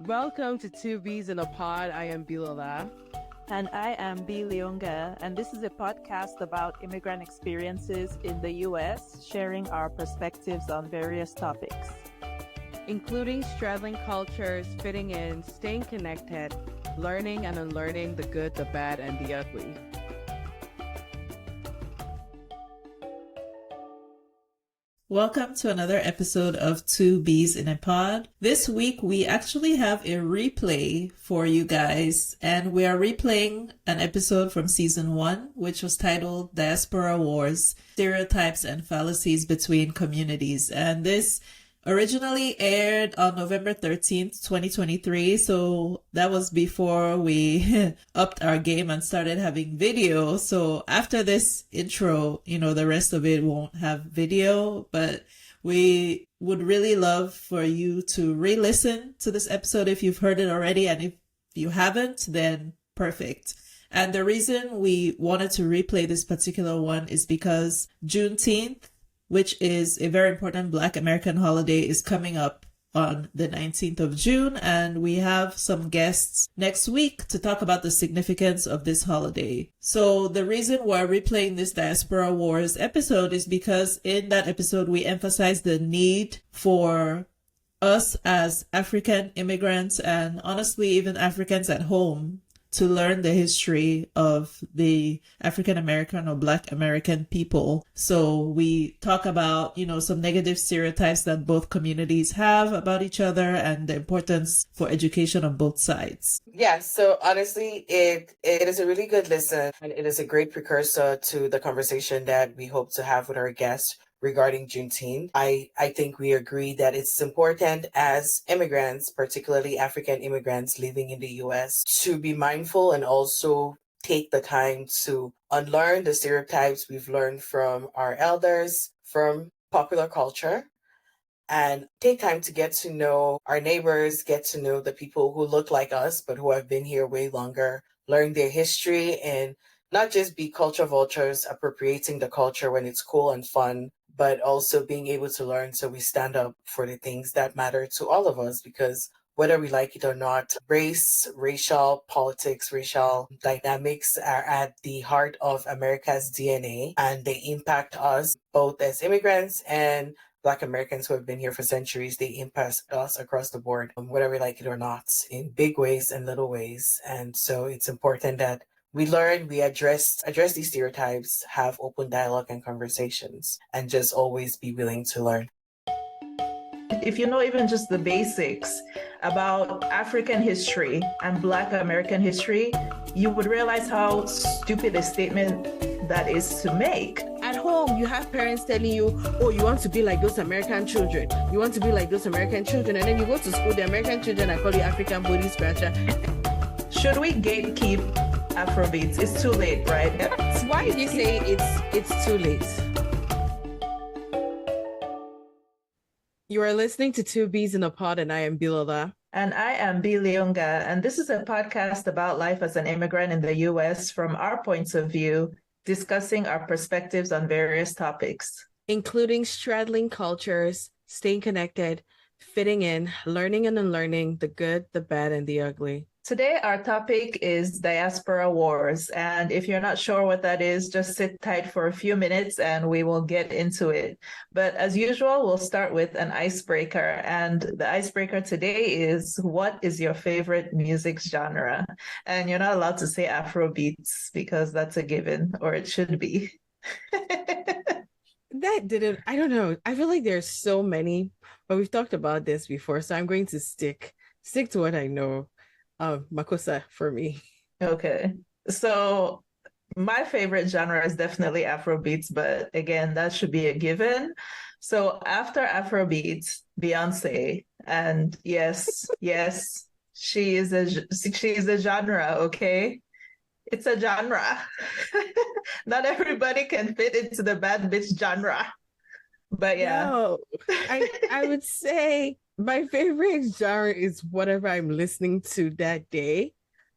Welcome to Two Bees in a Pod. I am Bilola. And I am B. Leonga, and this is a podcast about immigrant experiences in the U.S., sharing our perspectives on various topics, including straddling cultures, fitting in, staying connected, learning and unlearning the good, the bad, and the ugly. Welcome to another episode of Two Bees in a Pod. This week we actually have a replay for you guys, and we are replaying an episode from season 1, which was titled Diaspora Wars, Stereotypes and Fallacies Between Communities. And this originally aired on November 13th, 2023. So that was before we upped our game and started having video. So after this intro, the rest of it won't have video, but we would really love for you to re-listen to this episode if you've heard it already. And if you haven't, then perfect. And the reason we wanted to replay this particular one is because Juneteenth, which is a very important Black American holiday, is coming up on the 19th of June. And we have some guests next week to talk about the significance of this holiday. So the reason why we're replaying this Diaspora Wars episode is because in that episode, we emphasize the need for us as African immigrants and honestly, even Africans at home to learn the history of the African American or Black American people. So we talk about, some negative stereotypes that both communities have about each other and the importance for education on both sides. Yeah, so honestly, it is a really good listen, and it is a great precursor to the conversation that we hope to have with our guest regarding Juneteenth. I think we agree that it's important as immigrants, particularly African immigrants living in the US, to be mindful and also take the time to unlearn the stereotypes we've learned from our elders, from popular culture, and take time to get to know our neighbors, get to know the people who look like us, but who have been here way longer, learn their history, and not just be culture vultures appropriating the culture when it's cool and fun, but also being able to learn so we stand up for the things that matter to all of us, because whether we like it or not, race, racial politics, racial dynamics are at the heart of America's DNA, and they impact us both as immigrants and Black Americans who have been here for centuries. They impact us across the board, whether we like it or not, in big ways and little ways. And so it's important that we learn, we address these stereotypes, have open dialogue and conversations, and just always be willing to learn. If you know even just the basics about African history and Black American history, you would realize how stupid a statement that is to make. At home, you have parents telling you, oh, you want to be like those American children. You want to be like those American children. And then you go to school, the American children are called you African booty scratcher. Should we gatekeep Afrobeats? It's too late, right? Why do you say it's too late? You are listening to Two Bees in a Pod, and I am Bilola. And I am B. Leonga, and this is a podcast about life as an immigrant in the U.S. from our points of view, discussing our perspectives on various topics, including straddling cultures, staying connected, fitting in, learning and unlearning the good, the bad, and the ugly. Today, our topic is Diaspora Wars. And if you're not sure what that is, just sit tight for a few minutes and we will get into it. But as usual, we'll start with an icebreaker. And the icebreaker today is, what is your favorite music genre? And you're not allowed to say Afrobeats because that's a given, or it should be. I don't know. I feel like there's so many, but we've talked about this before. So I'm going to stick to what I know. Makossa for me. Okay. So my favorite genre is definitely Afrobeats, but again, that should be a given. So after Afrobeats, Beyonce, and yes, she is a genre, okay? It's a genre. Not everybody can fit into the bad bitch genre. But yeah. No, I would say my favorite genre is whatever I'm listening to that day.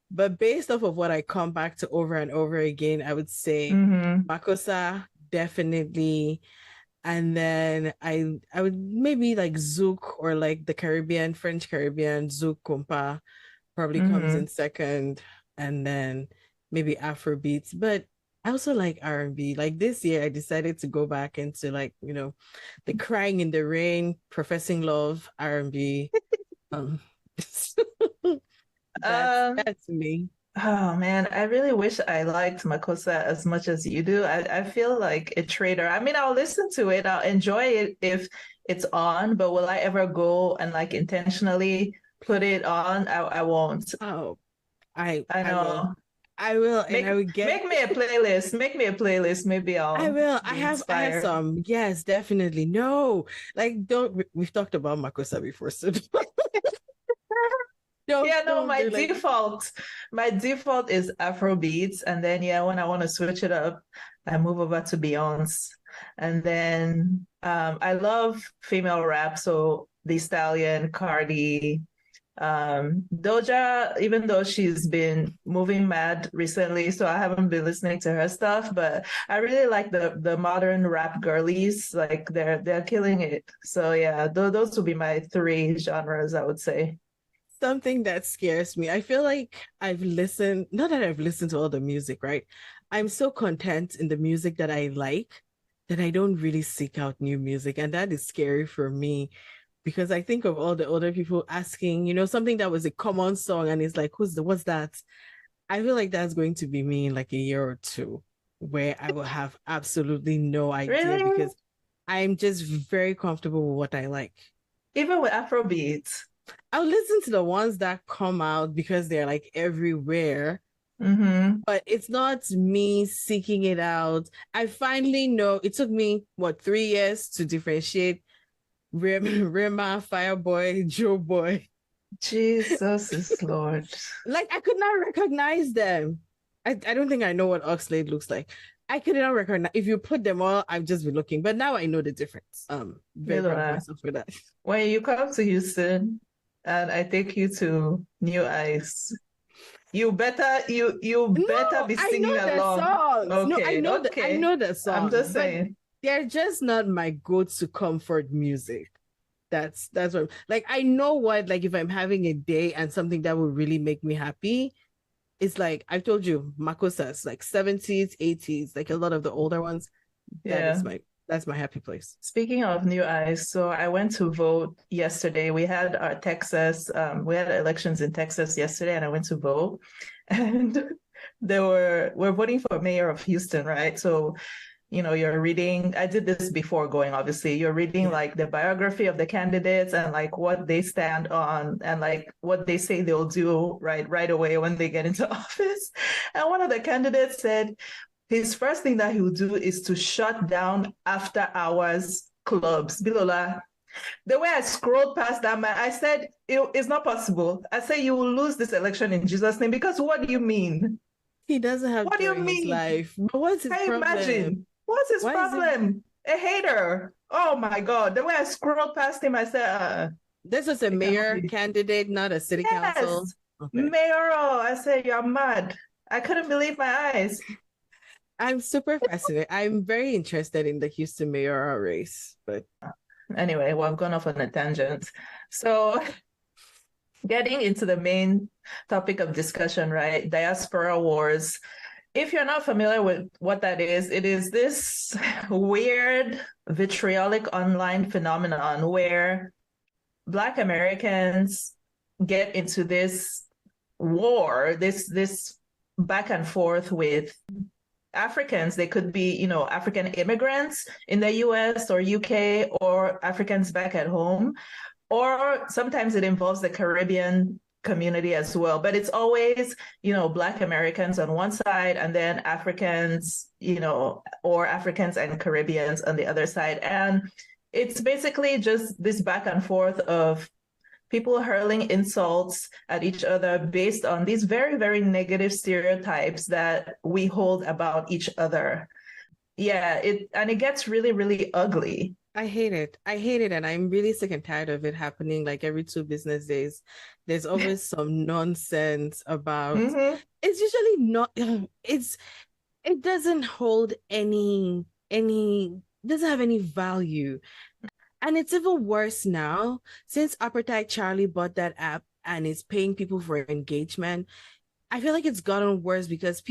But based off of what I come back to over and over again, I would say Makossa, definitely. And then I would maybe like Zouk or like the Caribbean, French Caribbean, Zouk Compa probably comes in second, and then maybe Afro beats. But I also like R&B. Like this year, I decided to go back into like, the Crying in the Rain, Professing Love, R&B. Um, that's Um, that's me. oh man, I really wish I liked Makosa as much as you do. I feel like a traitor. I mean, I'll listen to it, I'll enjoy it if it's on, but will I ever go and like intentionally put it on? I won't. Oh, I I I will. know. I will, and I Make will get. make me a playlist. Make me a playlist. Maybe I I'll will. I be have. I have inspired. some. Yes, definitely. No, like don't. We've talked about Makosa before, so don't Yeah, no, don't be like. my default is Afro beats, and then yeah, when I want to switch it up, I move over to Beyonce, and then I love female rap, so The Stallion, Cardi, Doja, even though she's been moving mad recently, so I haven't been listening to her stuff, but I really like the modern rap girlies, like they're killing it. So yeah, those would be my three genres, I would say. Something that scares me. I feel like I've listened, not that I've listened to all the music, right? I'm so content in the music that I like that I don't really seek out new music. And that is scary for me because I think of all the other people asking, something that was a common song and it's like, what's that? I feel like that's going to be me in like a year or two where I will have absolutely no idea Really? because I'm just very comfortable with what I like. Even with Afro beats. I'll listen to the ones that come out because they're like everywhere, Mm-hmm. but it's not me seeking it out. I finally know it took me, what, 3 years to differentiate Rema, Fireboy, Joe Boy. Jesus is Lord. Like I could not recognize them. I don't think I know what Oxlade looks like. I could not recognize if you put them all, I've just been looking, but now I know the difference. Very proud of Mila, myself for that. when you come to Houston and I take you to New Ice, you No, better be I singing know the along. songs. No, I Okay, know the I okay. know the I'm songs, just but saying. they're just not my go-to comfort music. That's what like I know what like if I'm having a day and something that would really make me happy, it's like I told you, Makosas, like 70s, 80s, like a lot of the older ones. That Yeah. is that's my happy place. Speaking of New Ice, so I went to vote yesterday. We had elections in Texas yesterday, and I went to vote. And we're voting for mayor of Houston, right? So you're reading, I did this before going, obviously, you're reading Yeah. like the biography of the candidates and like what they stand on and like what they say they'll do right away when they get into office. And one of the candidates said his first thing that he will do is to shut down after hours clubs. Bilola, the way I scrolled past that man, I said, it's not possible. I said, you will lose this election in Jesus' name because what do you mean? He doesn't have What do joy you in his mean? life. But what's his Can you problem? imagine? What's his Why is it problem? A hater. Oh my God. The way I scrolled past him, I said, this was a it cannot mayor be. candidate, not a city council? Yes, Okay. mayoral. I said, you're mad. I couldn't believe my eyes. I'm super fascinated. I'm very interested in the Houston mayoral race, but Anyway, well, I've gone off on a tangent. So, getting into the main topic of discussion, right? Diaspora wars. If you're not familiar with what that is, it is this weird vitriolic online phenomenon where Black Americans get into this war, this back and forth with Africans. They could be, African immigrants in the US or UK or Africans back at home, or sometimes it involves the Caribbean community as well. But it's always, Black Americans on one side and then Africans, or Africans and Caribbeans on the other side. And it's basically just this back and forth of people hurling insults at each other based on these very, very negative stereotypes that we hold about each other. Yeah, it gets really, really ugly. I hate it. I hate it. And I'm really sick and tired of it happening like every 2 business days. There's always some nonsense about Mm-hmm. it's usually not it doesn't hold any doesn't have any value. And it's even worse now since Apartheid Charlie bought that app and is paying people for engagement. I feel like it's gotten worse because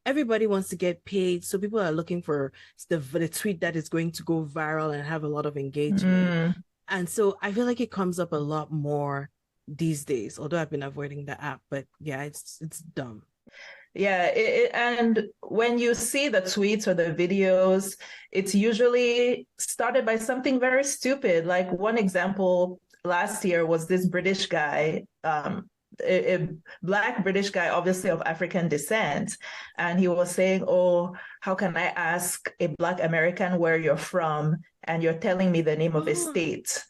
everybody wants to get paid. So people are looking for the tweet that is going to go viral and have a lot of engagement. And so I feel like it comes up a lot more these days, although I've been avoiding the app. But yeah, it's dumb. Yeah, and when you see the tweets or the videos, it's usually started by something very stupid. Like one example last year was this British guy, a Black British guy, obviously of African descent. And he was saying, oh, how can I ask a Black American where you're from? And you're telling me the name of a state.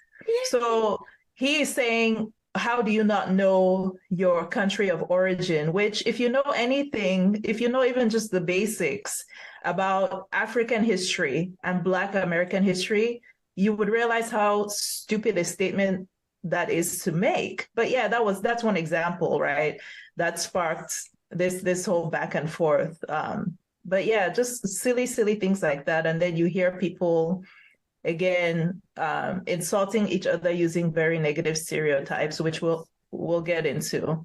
So he is saying, how do you not know your country of origin? Which, if you know anything, if you know even just the basics about African history and Black American history, you would realize how stupid a statement that is to make. But yeah, that's one example, right? That sparked this whole back and forth. But yeah, just silly things like that. And then you hear people again insulting each other using very negative stereotypes, which we'll get into.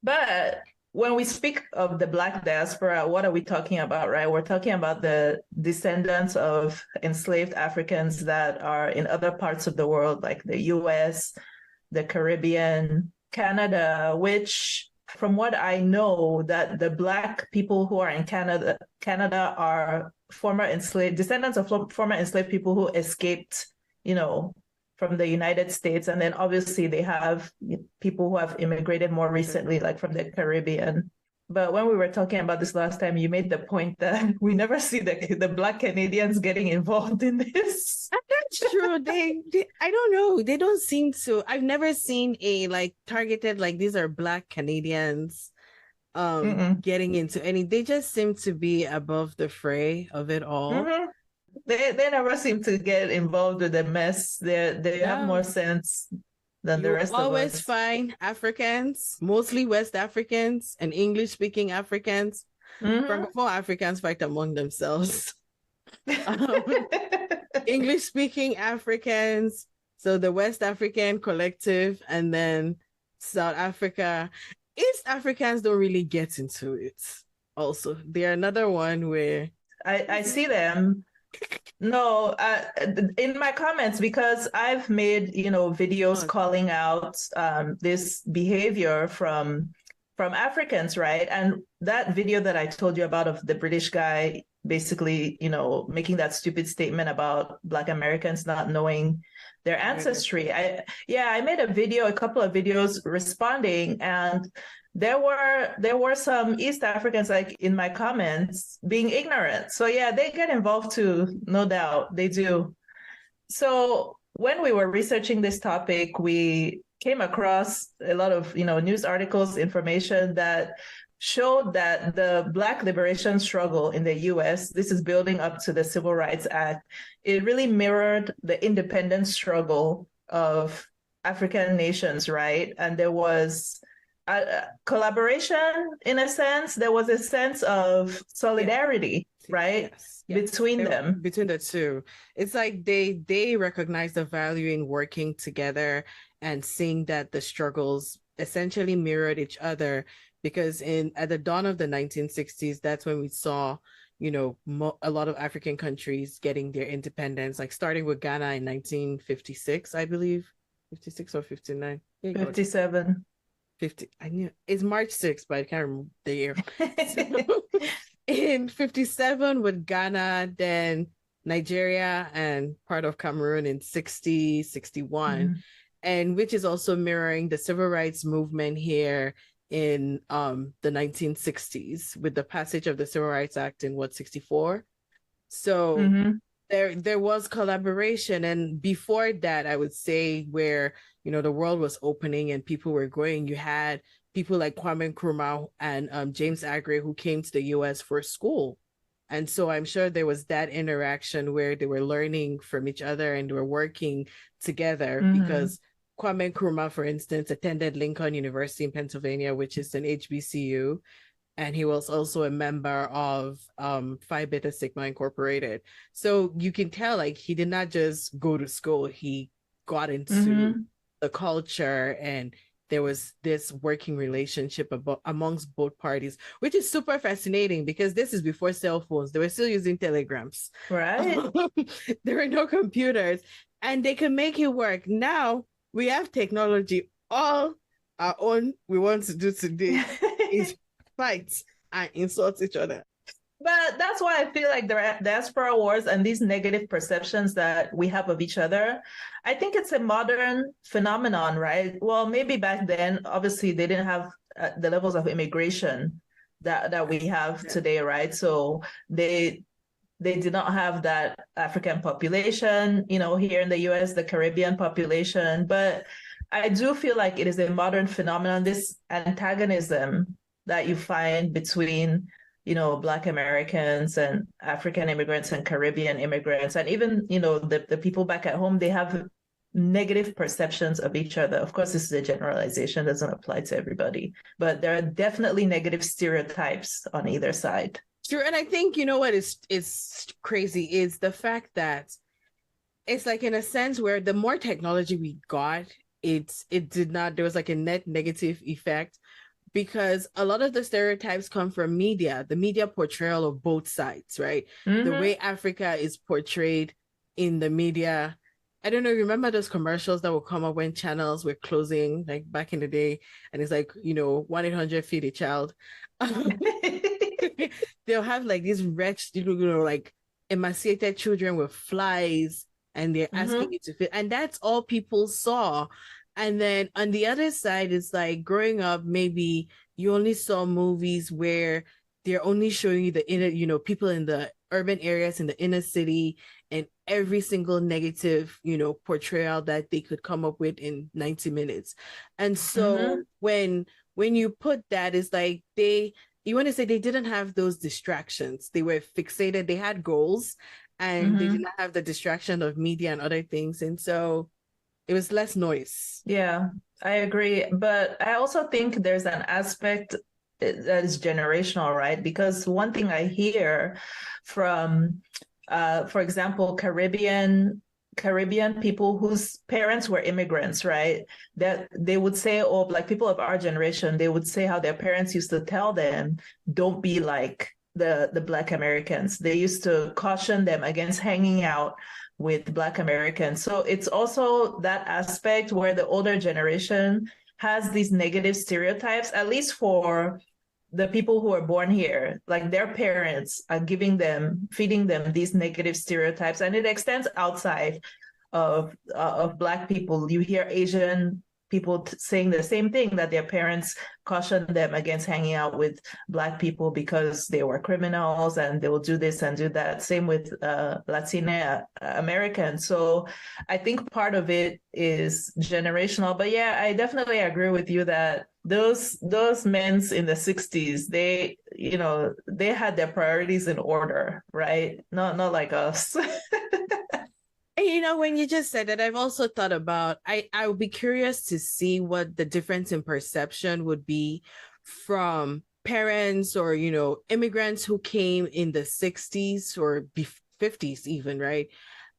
But when we speak of the Black diaspora, what are we talking about, right? We're talking about the descendants of enslaved Africans that are in other parts of the world, like the US, the Caribbean, Canada, which, from what I know, that the Black people who are in Canada are descendants of former enslaved people who escaped, from the United States. And then obviously they have people who have immigrated more recently, like from the Caribbean. But when we were talking about this last time, you made the point that we never see the Black Canadians getting involved in this. That's true. They I don't know. They don't seem to. I've never seen a targeted, these are Black Canadians getting into any. They just seem to be above the fray of it all. Mm-hmm. They never seem to get involved with the mess. They have more sense than the rest of us. Always find Africans, mostly West Africans and English-speaking Africans. Francophone Africans fight among themselves. English-speaking Africans, so the West African collective, and then South Africa. East Africans don't really get into it. Also, they're another one where I see them. No, in my comments, because I've made videos calling out this behavior from Africans, right? And that video that I told you about of the British guy basically, making that stupid statement about Black Americans not knowing their ancestry. I made a couple of videos responding, and there were some East Africans, like in my comments, being ignorant. So yeah, they get involved too, no doubt, they do. So when we were researching this topic, we came across a lot of news articles, information that showed that the Black liberation struggle in the US, this is building up to the Civil Rights Act, it really mirrored the independence struggle of African nations, right? And there was a collaboration, in a sense. There was a sense of solidarity, right? Yes. Between them. Between the two. It's like they recognize the value in working together and seeing that the struggles essentially mirrored each other, because at the dawn of the 1960s, that's when we saw, a lot of African countries getting their independence, like starting with Ghana in 1956, I believe, 56 or 59. 57. 50. I knew it's March 6th, but I can't remember the year. So, in 57 with Ghana, then Nigeria and part of Cameroon in 60, 61, and which is also mirroring the civil rights movement here in the 1960s with the passage of the Civil Rights Act in 64. So there was collaboration, and before that, I would say, where the world was opening and people were going, you had people like Kwame Nkrumah and James Aggrey, who came to the US for school. And so I'm sure there was that interaction where they were learning from each other and they were working together, because Kwame Nkrumah, for instance, attended Lincoln University in Pennsylvania, which is an HBCU. and he was also a member of Phi Beta Sigma Incorporated. So you can tell, like, he did not just go to school, he got into the culture, and there was this working relationship amongst both parties, which is super fascinating because this is before cell phones. They were still using telegrams. Right. There were no computers, and they can make it work. Now we have technology. All our own we want to do today is fight and insult each other. But that's why I feel like the diaspora wars and these negative perceptions that we have of each other, I think it's a modern phenomenon, right? Well, maybe back then, obviously, they didn't have the levels of immigration that we have today, right? So they did not have that African population, here in the US, the Caribbean population. But I do feel like it is a modern phenomenon, this antagonism that you find between Black Americans and African immigrants and Caribbean immigrants, and even, the people back at home, they have negative perceptions of each other. Of course, this is a generalization, doesn't apply to everybody, but there are definitely negative stereotypes on either side. Sure. And I think, what is crazy is the fact that it's like, in a sense, where the more technology we got, it did not, there was like a net negative effect, because a lot of the stereotypes come from media, the media portrayal of both sides, right? The way Africa is portrayed in the media. I don't know, remember those commercials that would come up when channels were closing, like back in the day, and it's like, 1-800 feed a child. They'll have like these wretched, like emaciated children with flies, and they're asking you to feed, and that's all people saw. And then on the other side, it's like growing up, maybe you only saw movies where they're only showing you the inner, people in the urban areas, in the inner city, and every single negative, portrayal that they could come up with in 90 minutes. And so when you put that, it's like you want to say they didn't have those distractions. They were fixated. They had goals, and they did not have the distraction of media and other things. And so it was less noise. Yeah, I agree. But I also think there's an aspect that is generational, right? Because one thing I hear from, for example, Caribbean people whose parents were immigrants, right? That they would say, like people of our generation, they would say how their parents used to tell them, don't be like the Black Americans. They used to caution them against hanging out with Black Americans. So it's also that aspect where the older generation has these negative stereotypes, at least for the people who are born here. Like their parents are feeding them these negative stereotypes, and it extends outside of Black people. You hear Asian people saying the same thing, that their parents cautioned them against hanging out with Black people because they were criminals and they will do this and do that. Same with Latina Americans. So I think part of it is generational. But yeah, I definitely agree with you that those men in the 60s, they had their priorities in order, right? Not like us. When you just said that, I've also thought about, I would be curious to see what the difference in perception would be from parents or, immigrants who came in the 60s or 50s even, right?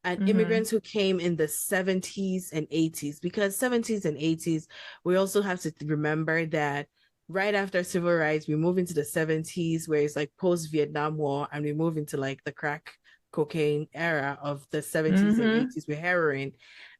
And immigrants who came in the 70s and 80s, because 70s and 80s, we also have to remember that right after civil rights, we move into the 70s where it's like post-Vietnam War, and we move into like the crack cocaine era of the 70s and 80s with heroin.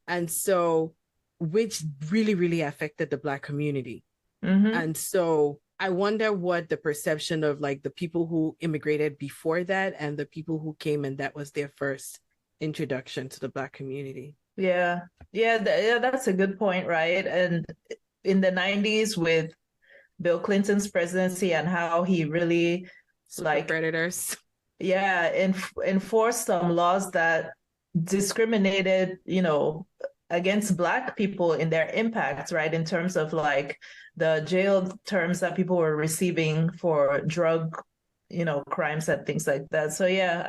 And so, which really, really affected the Black community. And so I wonder what the perception of like the people who immigrated before that and the people who came and that was their first introduction to the Black community. Yeah, that's a good point, right? And in the 90s with Bill Clinton's presidency and how he really predators. Yeah, enforced some laws that discriminated, against Black people in their impacts, right? In terms of like the jail terms that people were receiving for drug, crimes and things like that. So yeah,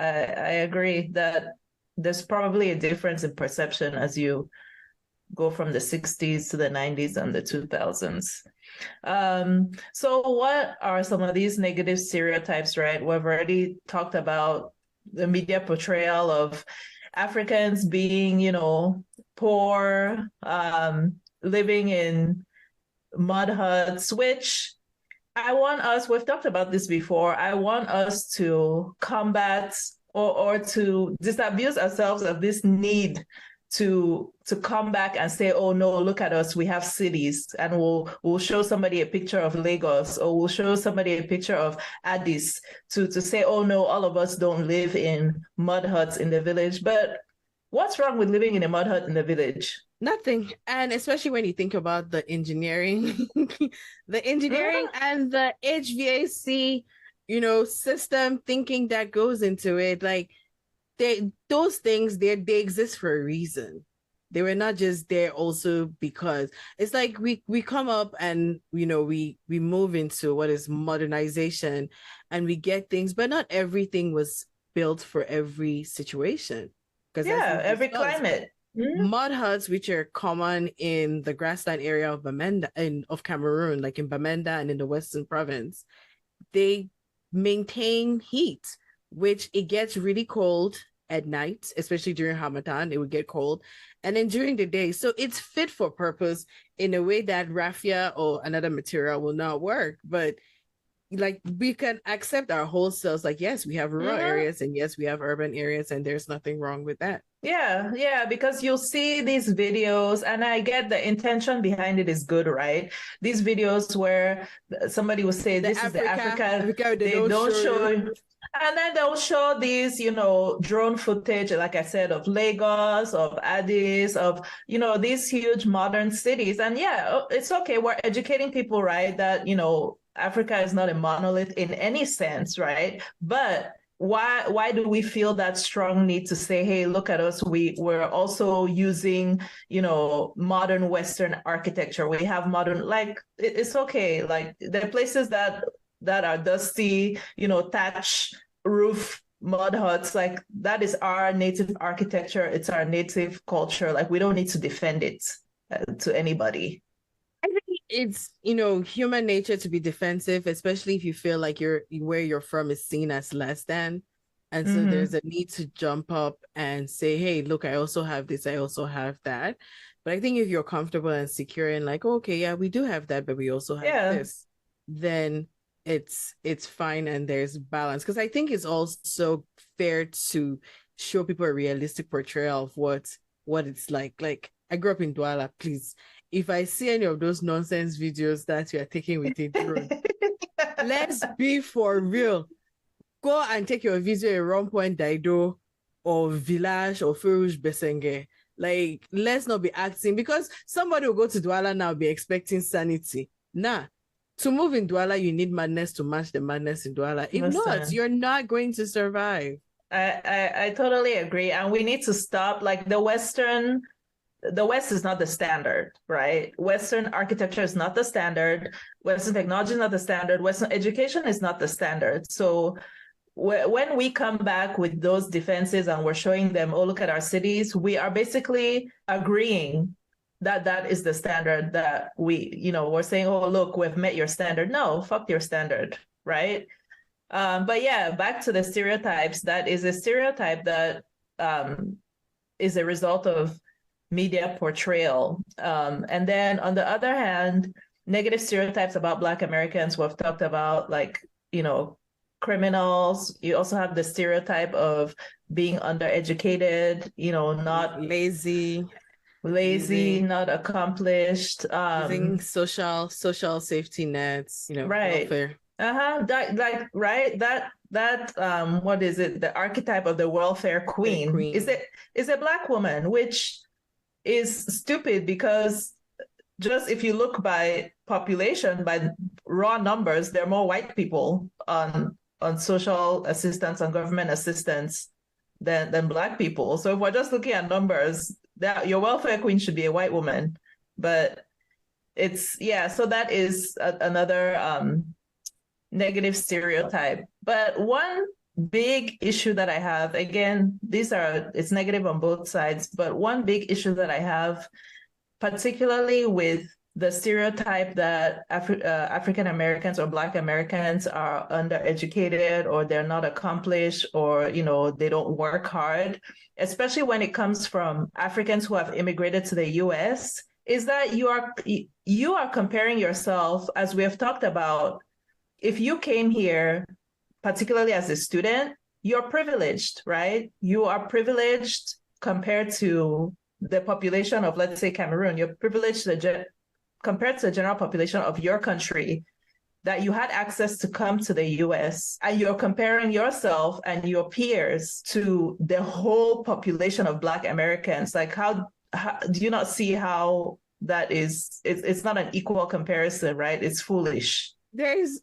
I agree that there's probably a difference in perception as you go from the 60s to the 90s and the 2000s. So what are some of these negative stereotypes, right? We've already talked about the media portrayal of Africans being, poor, living in mud huts, which we've talked about this before, I want us to combat or to disabuse ourselves of this need to come back and say, oh no, look at us, we have cities, and we'll show somebody a picture of Lagos, or we'll show somebody a picture of Addis to say, oh no, all of us don't live in mud huts in the village. But what's wrong with living in a mud hut in the village? Nothing. And especially when you think about the engineering, and the HVAC, system thinking that goes into it. Like those things, they exist for a reason. They were not just there also because it's like we come up and we move into what is modernization and we get things, but not everything was built for every situation. Because every climate. Mud huts, which are common in the grassland area of of Cameroon, like in Bamenda and in the Western Province, they maintain heat, which it gets really cold at night, especially during Hamatan, it would get cold. And then during the day, so it's fit for purpose in a way that raffia or another material will not work. But like we can accept our whole selves, like, yes, we have rural areas and yes, we have urban areas, and there's nothing wrong with that. Yeah, because you'll see these videos, and I get the intention behind it is good, right? These videos where somebody will say, this is the Africa they don't show. And then they'll show these, drone footage, like I said, of Lagos, of Addis, of, these huge modern cities. And yeah, it's okay. We're educating people, right? That, Africa is not a monolith in any sense, right? But why do we feel that strong need to say, hey, look at us, we're also using modern Western architecture, we have modern, like it's okay, like there are places that are dusty, thatch roof mud huts, like that is our native architecture, it's our native culture, like we don't need to defend it to anybody. I think it's, human nature to be defensive, especially if you feel like where you're from is seen as less than. And so there's a need to jump up and say, hey, look, I also have this, I also have that. But I think if you're comfortable and secure and like, okay, yeah, we do have that, but we also have this, then it's fine and there's balance. Because I think it's also fair to show people a realistic portrayal of what it's like. Like, I grew up in Douala, please. If I see any of those nonsense videos that you are taking with a drone, let's be for real. Go and take your video in Rompoint Daido or Village or Ferouge Besenge. Like, let's not be acting, because somebody will go to Douala now be expecting sanity. Nah. To move in Douala, you need madness to match the madness in Douala. If not, you're not going to survive. I totally agree. And we need to stop, like the West is not the standard, right? Western architecture is not the standard. Western technology is not the standard. Western education is not the standard. So when we come back with those defenses and we're showing them, oh, look at our cities, we are basically agreeing that is the standard that we're saying, oh, look, we've met your standard. No, fuck your standard, right? But yeah, back to the stereotypes. That is a stereotype that is a result of media portrayal. And then on the other hand, negative stereotypes about Black Americans, we've talked about, like, criminals. You also have the stereotype of being undereducated, not lazy, not accomplished, using social safety nets, right. welfare. That what is it? The archetype of the welfare queen. Is a Black woman, which is stupid, because just if you look by population, by raw numbers, there are more white people on social assistance and government assistance than Black people. So if we're just looking at numbers, your welfare queen should be a white woman. But so that is another negative stereotype. But one big issue that I have, again, it's negative on both sides, but one big issue that I have particularly with the stereotype that African Americans or Black Americans are undereducated or they're not accomplished or, they don't work hard, especially when it comes from Africans who have immigrated to the US, is that you are comparing yourself, as we have talked about. If you came here, particularly as a student, you're privileged, right? You are privileged compared to the population of, let's say, Cameroon. You're privileged compared to the general population of your country, that you had access to come to the US, and you're comparing yourself and your peers to the whole population of Black Americans. Like, how do you not see how that is? It's not an equal comparison, right? It's foolish. There's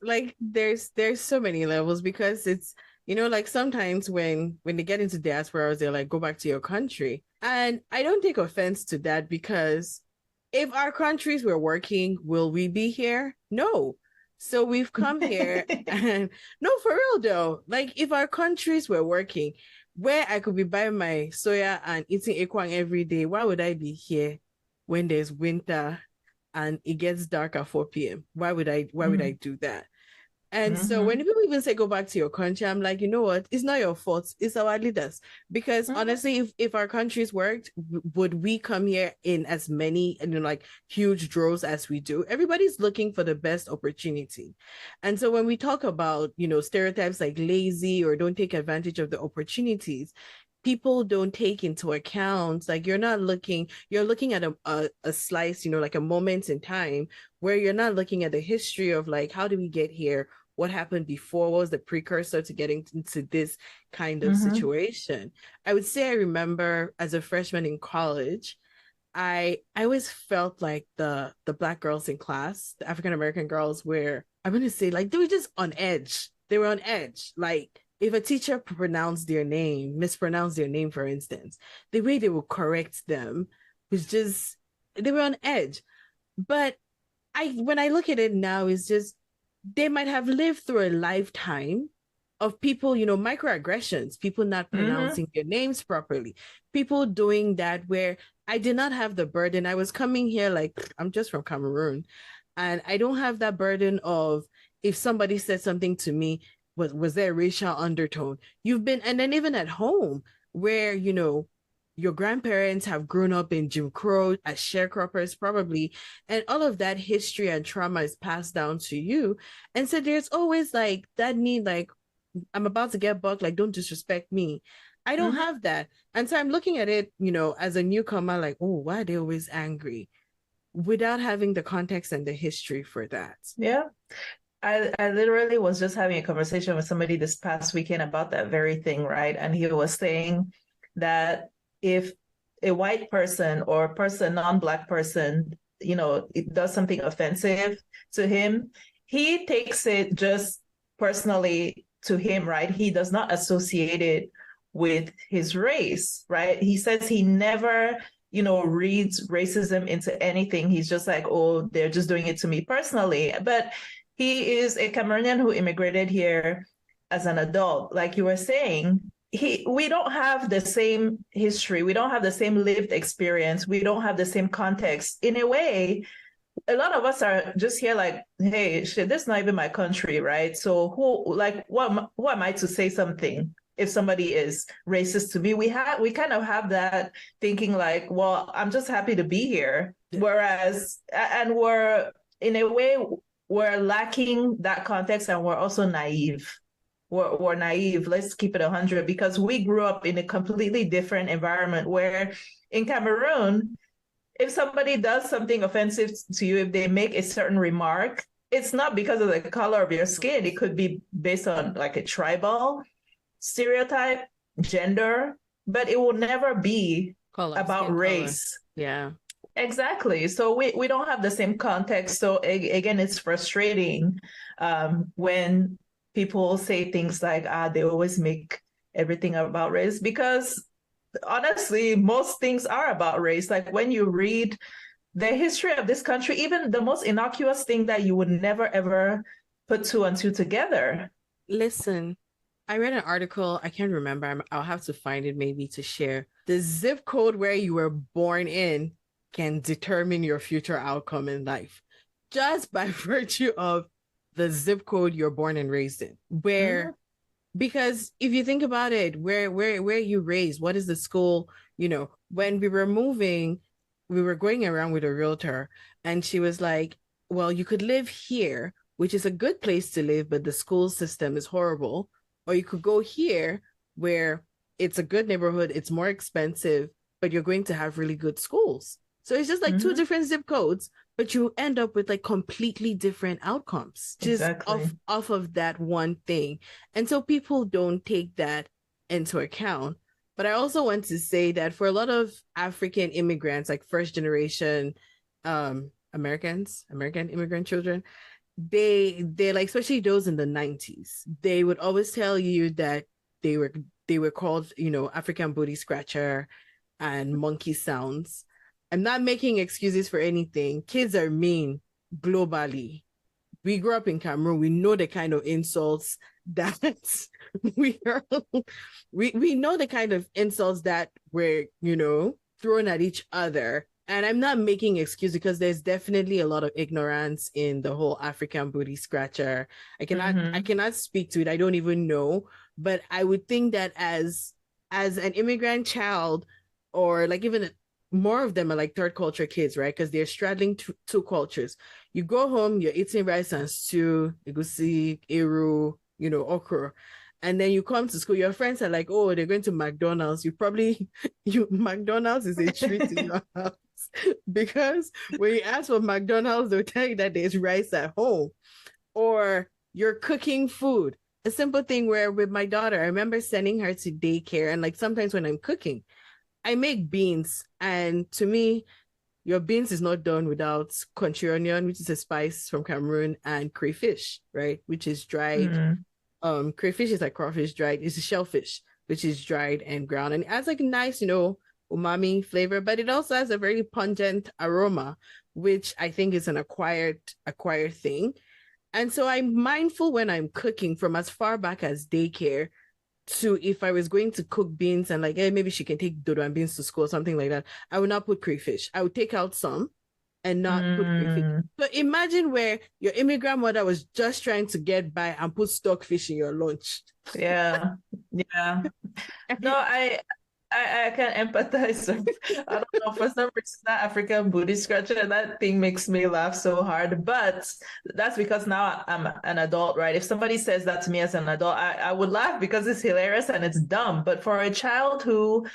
so many levels, because it's, like sometimes when they get into diasporas, they're like, go back to your country. And I don't take offense to that, because if our countries were working, will we be here? No. So we've come here and no, for real though, like if our countries were working, where I could be buying my soya and eating ekwang every day, why would I be here when there's winter and it gets dark at 4 p.m.? Why would I do that? And so when people even say go back to your country, I'm like, you know what? It's not your fault. It's our leaders. Because honestly, if our countries worked, would we come here in as many like huge droves as we do? Everybody's looking for the best opportunity. And so when we talk about, stereotypes like lazy or don't take advantage of the opportunities, people don't take into account, like you're looking at a slice, like a moment in time, where you're not looking at the history of like, how did we get here? What happened before? What was the precursor to getting into this kind of situation? I would say I remember as a freshman in college, I always felt like the Black girls in class, the African American girls, were, I'm going to say, like, they were just on edge. They were on edge. Like, if a teacher mispronounced their name, for instance, the way they would correct them was just, they were on edge. But when I look at it now, it's just, they might have lived through a lifetime of people, microaggressions, people not pronouncing their names properly, people doing that, where I did not have the burden. I was coming here like, I'm just from Cameroon, and I don't have that burden of, if somebody said something to me, was there a racial undertone? And then even at home, where, your grandparents have grown up in Jim Crow as sharecroppers probably, and all of that history and trauma is passed down to you. And so there's always like that need, like, I'm about to get bucked, like, don't disrespect me. I don't have that. And so I'm looking at it, as a newcomer, like, oh, why are they always angry? Without having the context and the history for that. Yeah. I literally was just having a conversation with somebody this past weekend about that very thing, right? And he was saying that if a white person or a person, non-Black person, it does something offensive to him, he takes it just personally to him, right? He does not associate it with his race, right? He says he never, reads racism into anything. He's just like, oh, they're just doing it to me personally. But he is a Cameroonian who immigrated here as an adult. Like you were saying, we don't have the same history. We don't have the same lived experience. We don't have the same context. In a way, a lot of us are just here like, hey, shit, this is not even my country, right? So who am I to say something if somebody is racist to me? We kind of have that thinking like, well, I'm just happy to be here. Whereas, and in a way, we're lacking that context, and we're also naive. We're naive. Let's keep it 100, because we grew up in a completely different environment, where in Cameroon, if somebody does something offensive to you, if they make a certain remark, it's not because of the color of your skin. It could be based on like a tribal stereotype, gender, but it will never be about race. Color. Yeah. Exactly. So we don't have the same context. So again, it's frustrating when people say things like, they always make everything about race, because honestly, most things are about race. Like when you read the history of this country, even the most innocuous thing that you would never, ever put two and two together. Listen, I read an article, I can't remember, I'll have to find it maybe to share. The zip code where you were born in can determine your future outcome in life just by virtue of the zip code you're born and raised in. Where, because if you think about it, where you raised, what is the school? When we were moving, we were going around with a realtor, and she was like, well, you could live here, which is a good place to live, but the school system is horrible. Or you could go here where it's a good neighborhood, it's more expensive, but you're going to have really good schools. So it's just like two different zip codes, but you end up with like completely different outcomes just off of that one thing. And so people don't take that into account. But I also want to say that for a lot of African immigrants, like first generation American immigrant children, they like, especially those in the 90s, they would always tell you that they were called, African booty scratcher and monkey sounds. I'm not making excuses for anything. Kids are mean globally. We grew up in Cameroon. We know the kind of insults that we know the kind of insults that were, thrown at each other. And I'm not making excuses, because there's definitely a lot of ignorance in the whole African booty scratcher. I cannot speak to it. I don't even know. But I would think that as an immigrant child, or like even more of them are like third culture kids, right? Because they're straddling two cultures. You go home, you're eating rice and stew, egusi, eru, okra. And then you come to school, your friends are like, oh, they're going to McDonald's. McDonald's is a treat in your house. Because when you ask for McDonald's, they'll tell you that there's rice at home. Or you're cooking food. A simple thing where with my daughter, I remember sending her to daycare, and like sometimes when I'm cooking, I make beans, and to me, your beans is not done without country onion, which is a spice from Cameroon, and crayfish, right, which is dried. Crayfish is like crawfish dried. It's a shellfish, which is dried and ground, and it adds like a nice, umami flavor, but it also has a very pungent aroma, which I think is an acquired thing. And so I'm mindful when I'm cooking, from as far back as daycare to if I was going to cook beans and like, hey, maybe she can take dodo and beans to school or something like that, I would not put crayfish. I would take out some and not put crayfish. So imagine where your immigrant mother was just trying to get by and put stockfish in your lunch. Yeah. No, I can empathize. I don't know, for some reason that African booty scratcher, that thing makes me laugh so hard. But that's because now I'm an adult, right? If somebody says that to me as an adult, I would laugh because it's hilarious and it's dumb. But for a child who,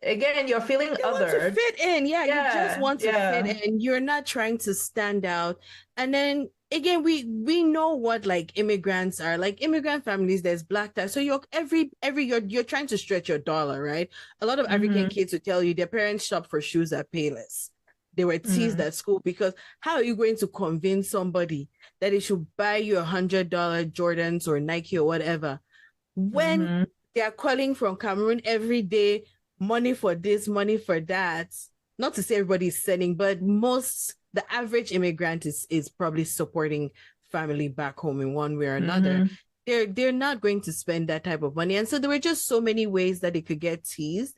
again, you're feeling you othered. Want to fit in. You just want to fit in. You're not trying to stand out. And then again, we know what like immigrants are, like immigrant families. There's Black Diaspora, so you're trying to stretch your dollar, right? A lot of African kids will tell you their parents shop for shoes at Payless. They were teased at school because how are you going to convince somebody that they should buy you $100 Jordans or Nike or whatever when they are calling from Cameroon every day, money for this, money for that? Not to say everybody's selling, but the average immigrant is probably supporting family back home in one way or another. They're not going to spend that type of money. And so there were just so many ways that they could get teased.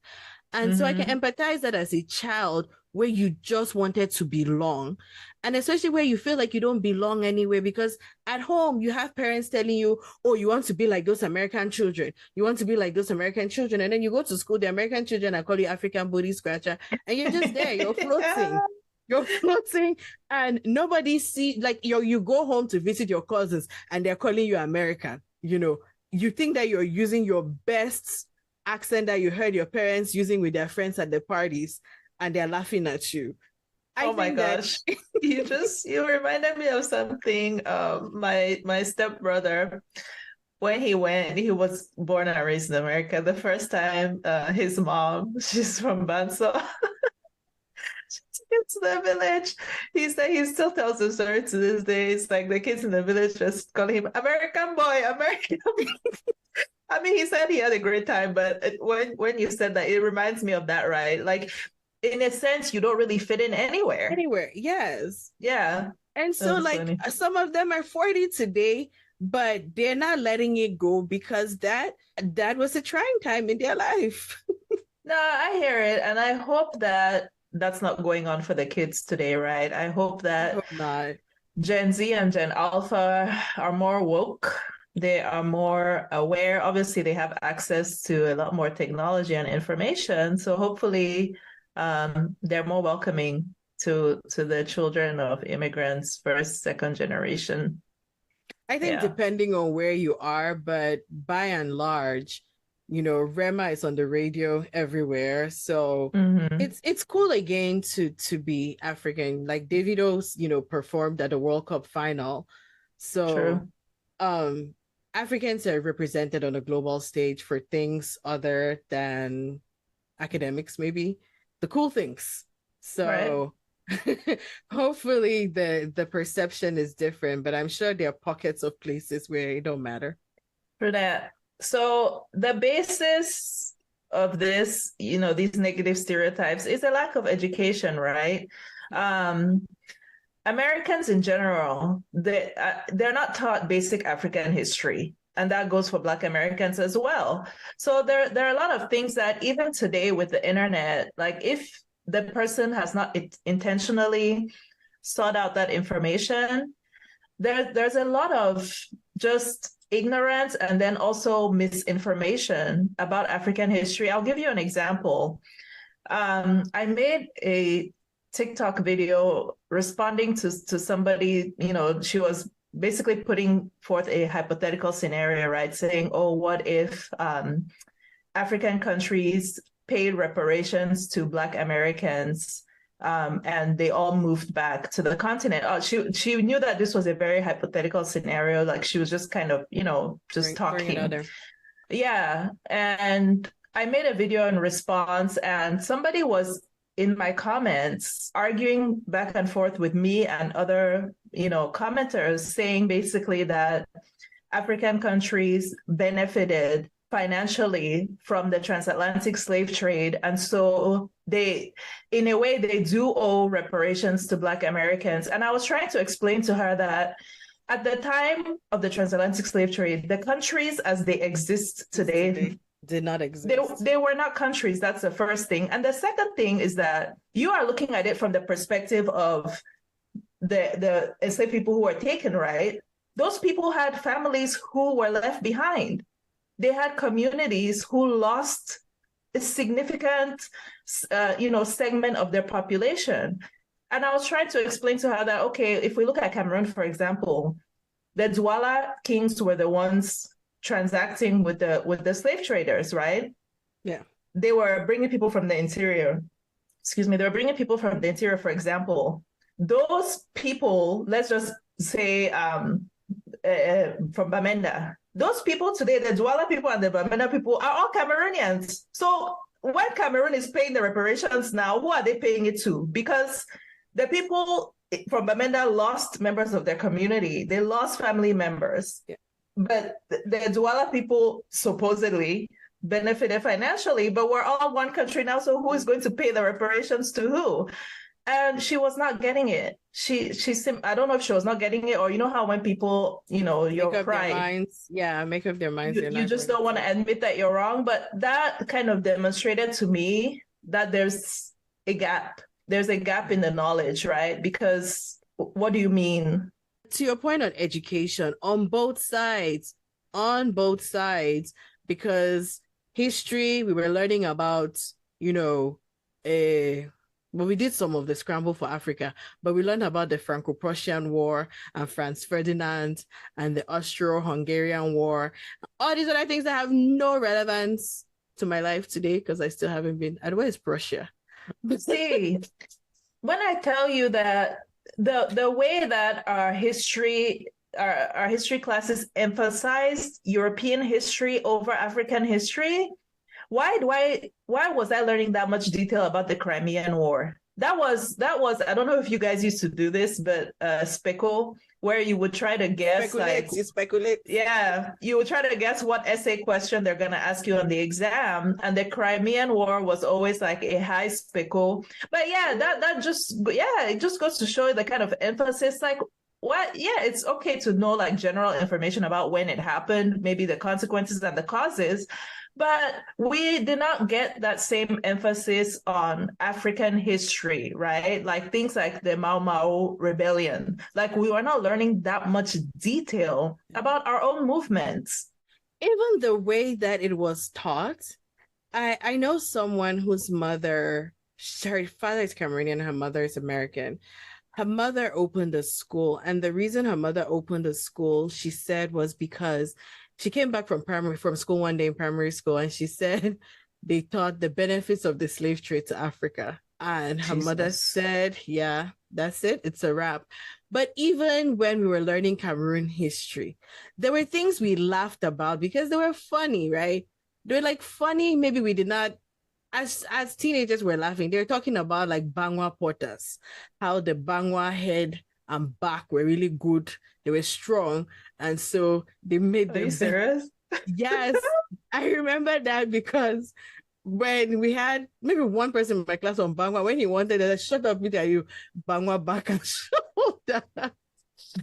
And so I can empathize that as a child where you just wanted to belong. And especially where you feel like you don't belong anywhere, because at home you have parents telling you, oh, you want to be like those American children. You want to be like those American children. And then you go to school, the American children are calling you African booty scratcher. And you're just there, you're floating. You're floating and nobody see, like you go home to visit your cousins and they're calling you American. You think that you're using your best accent that you heard your parents using with their friends at the parties, and they're laughing at you. Oh my gosh. You reminded me of something. My stepbrother, when he was born and raised in America, the first time his mom, she's from Banso, to the village, he said he still tells the story to this day. It's like the kids in the village just calling him American boy. I mean, he said he had a great time, but when you said that, it reminds me of that, right? Like, in a sense, you don't really fit in anywhere. Yes. Yeah. And so like funny. Some of them are 40 today, but they're not letting it go because that was a trying time in their life. No, I hear it, and I hope that that's not going on for the kids today, right? I hope I that hope not. Gen Z and Gen Alpha are more woke. They are more aware. Obviously, they have access to a lot more technology and information. So hopefully, they're more welcoming to the children of immigrants, first, second generation. I think Yeah. depending on where you are, but by and large, Rema is on the radio everywhere. So Mm-hmm. it's cool again to be African. Like Davido's, performed at the World Cup final. So True. Africans are represented on a global stage for things other than academics, maybe the cool things. Right. So hopefully the perception is different, but I'm sure there are pockets of places where it don't matter. For that. So the basis of this, these negative stereotypes is a lack of education, right? Americans in general, they're not taught basic African history. And that goes for Black Americans as well. So there are a lot of things that even today with the internet, like if the person has not intentionally sought out that information, there's a lot of just ignorance and then also misinformation about African history. I'll give you an example. I made a TikTok video responding to somebody, she was basically putting forth a hypothetical scenario, right? Saying, oh, what if African countries paid reparations to Black Americans and they all moved back to the continent? She knew that this was a very hypothetical scenario. Like she was just kind of, just talking. Yeah. And I made a video in response and somebody was in my comments arguing back and forth with me and other, commenters saying basically that African countries benefited financially from the transatlantic slave trade. And so they, in a way, they do owe reparations to Black Americans. And I was trying to explain to her that at the time of the transatlantic slave trade, the countries as they exist today did not exist. They were not countries. That's the first thing. And the second thing is that you are looking at it from the perspective of the enslaved people who were taken, right? Those people had families who were left behind. They had communities who lost a significant, segment of their population. And I was trying to explain to her that, okay, if we look at Cameroon, for example, the Douala kings were the ones transacting with the slave traders, right? Yeah. They were bringing people from the interior. They were bringing people from the interior, for example. Those people, let's just say from Bamenda, those people today, the Douala people and the Bamenda people are all Cameroonians. So when Cameroon is paying the reparations now, who are they paying it to? Because the people from Bamenda lost members of their community. They lost family members. Yeah. But the Douala people supposedly benefited financially, but we're all one country now. So who is going to pay the reparations to who? And she was not getting it. I don't know if she was not getting it, or how when people, you're crying. Make up their minds. You just don't want to admit that you're wrong. But that kind of demonstrated to me that there's a gap. There's a gap in the knowledge, right? Because what do you mean? To your point on education, on both sides, because history, we were learning about, well, we did some of the Scramble for Africa, but we learned about the Franco-Prussian War and Franz Ferdinand and the Austro-Hungarian War, all these other things that have no relevance to my life today because I still haven't been. And where is Prussia? See, when I tell you that the way that our history classes emphasized European history over African history, why was I learning that much detail about the Crimean War? That was I don't know if you guys used to do this, but speckle, where you would try to guess speculate. Yeah, you would try to guess what essay question they're gonna ask you on the exam, and the Crimean War was always like a high speckle. But yeah, it just goes to show the kind of emphasis. Like, what? Yeah, it's okay to know like general information about when it happened, maybe the consequences and the causes, but we did not get that same emphasis on African history, right? Like things like the Mau Mau rebellion. Like we were not learning that much detail about our own movements. Even the way that it was taught, I know someone whose mother, her father is Cameroonian, her mother is American. Her mother opened a school, and the reason her mother opened a school, she said, was because she came back from school one day in primary school, and she said they taught the benefits of the slave trade to Africa. And her mother said, yeah, that's it. It's a wrap. But even when we were learning Cameroon history, there were things we laughed about because they were funny, right? They were like funny. Maybe we did not, as teenagers, we're laughing. They were talking about like Bangwa potters, how the Bangwa head and back were really good. They were strong. And so they made them. Are you serious? Yes. I remember that because when we had maybe one person in my class on Bangwa, when he wanted to shut up, Peter, you Bangwa back and shoulder.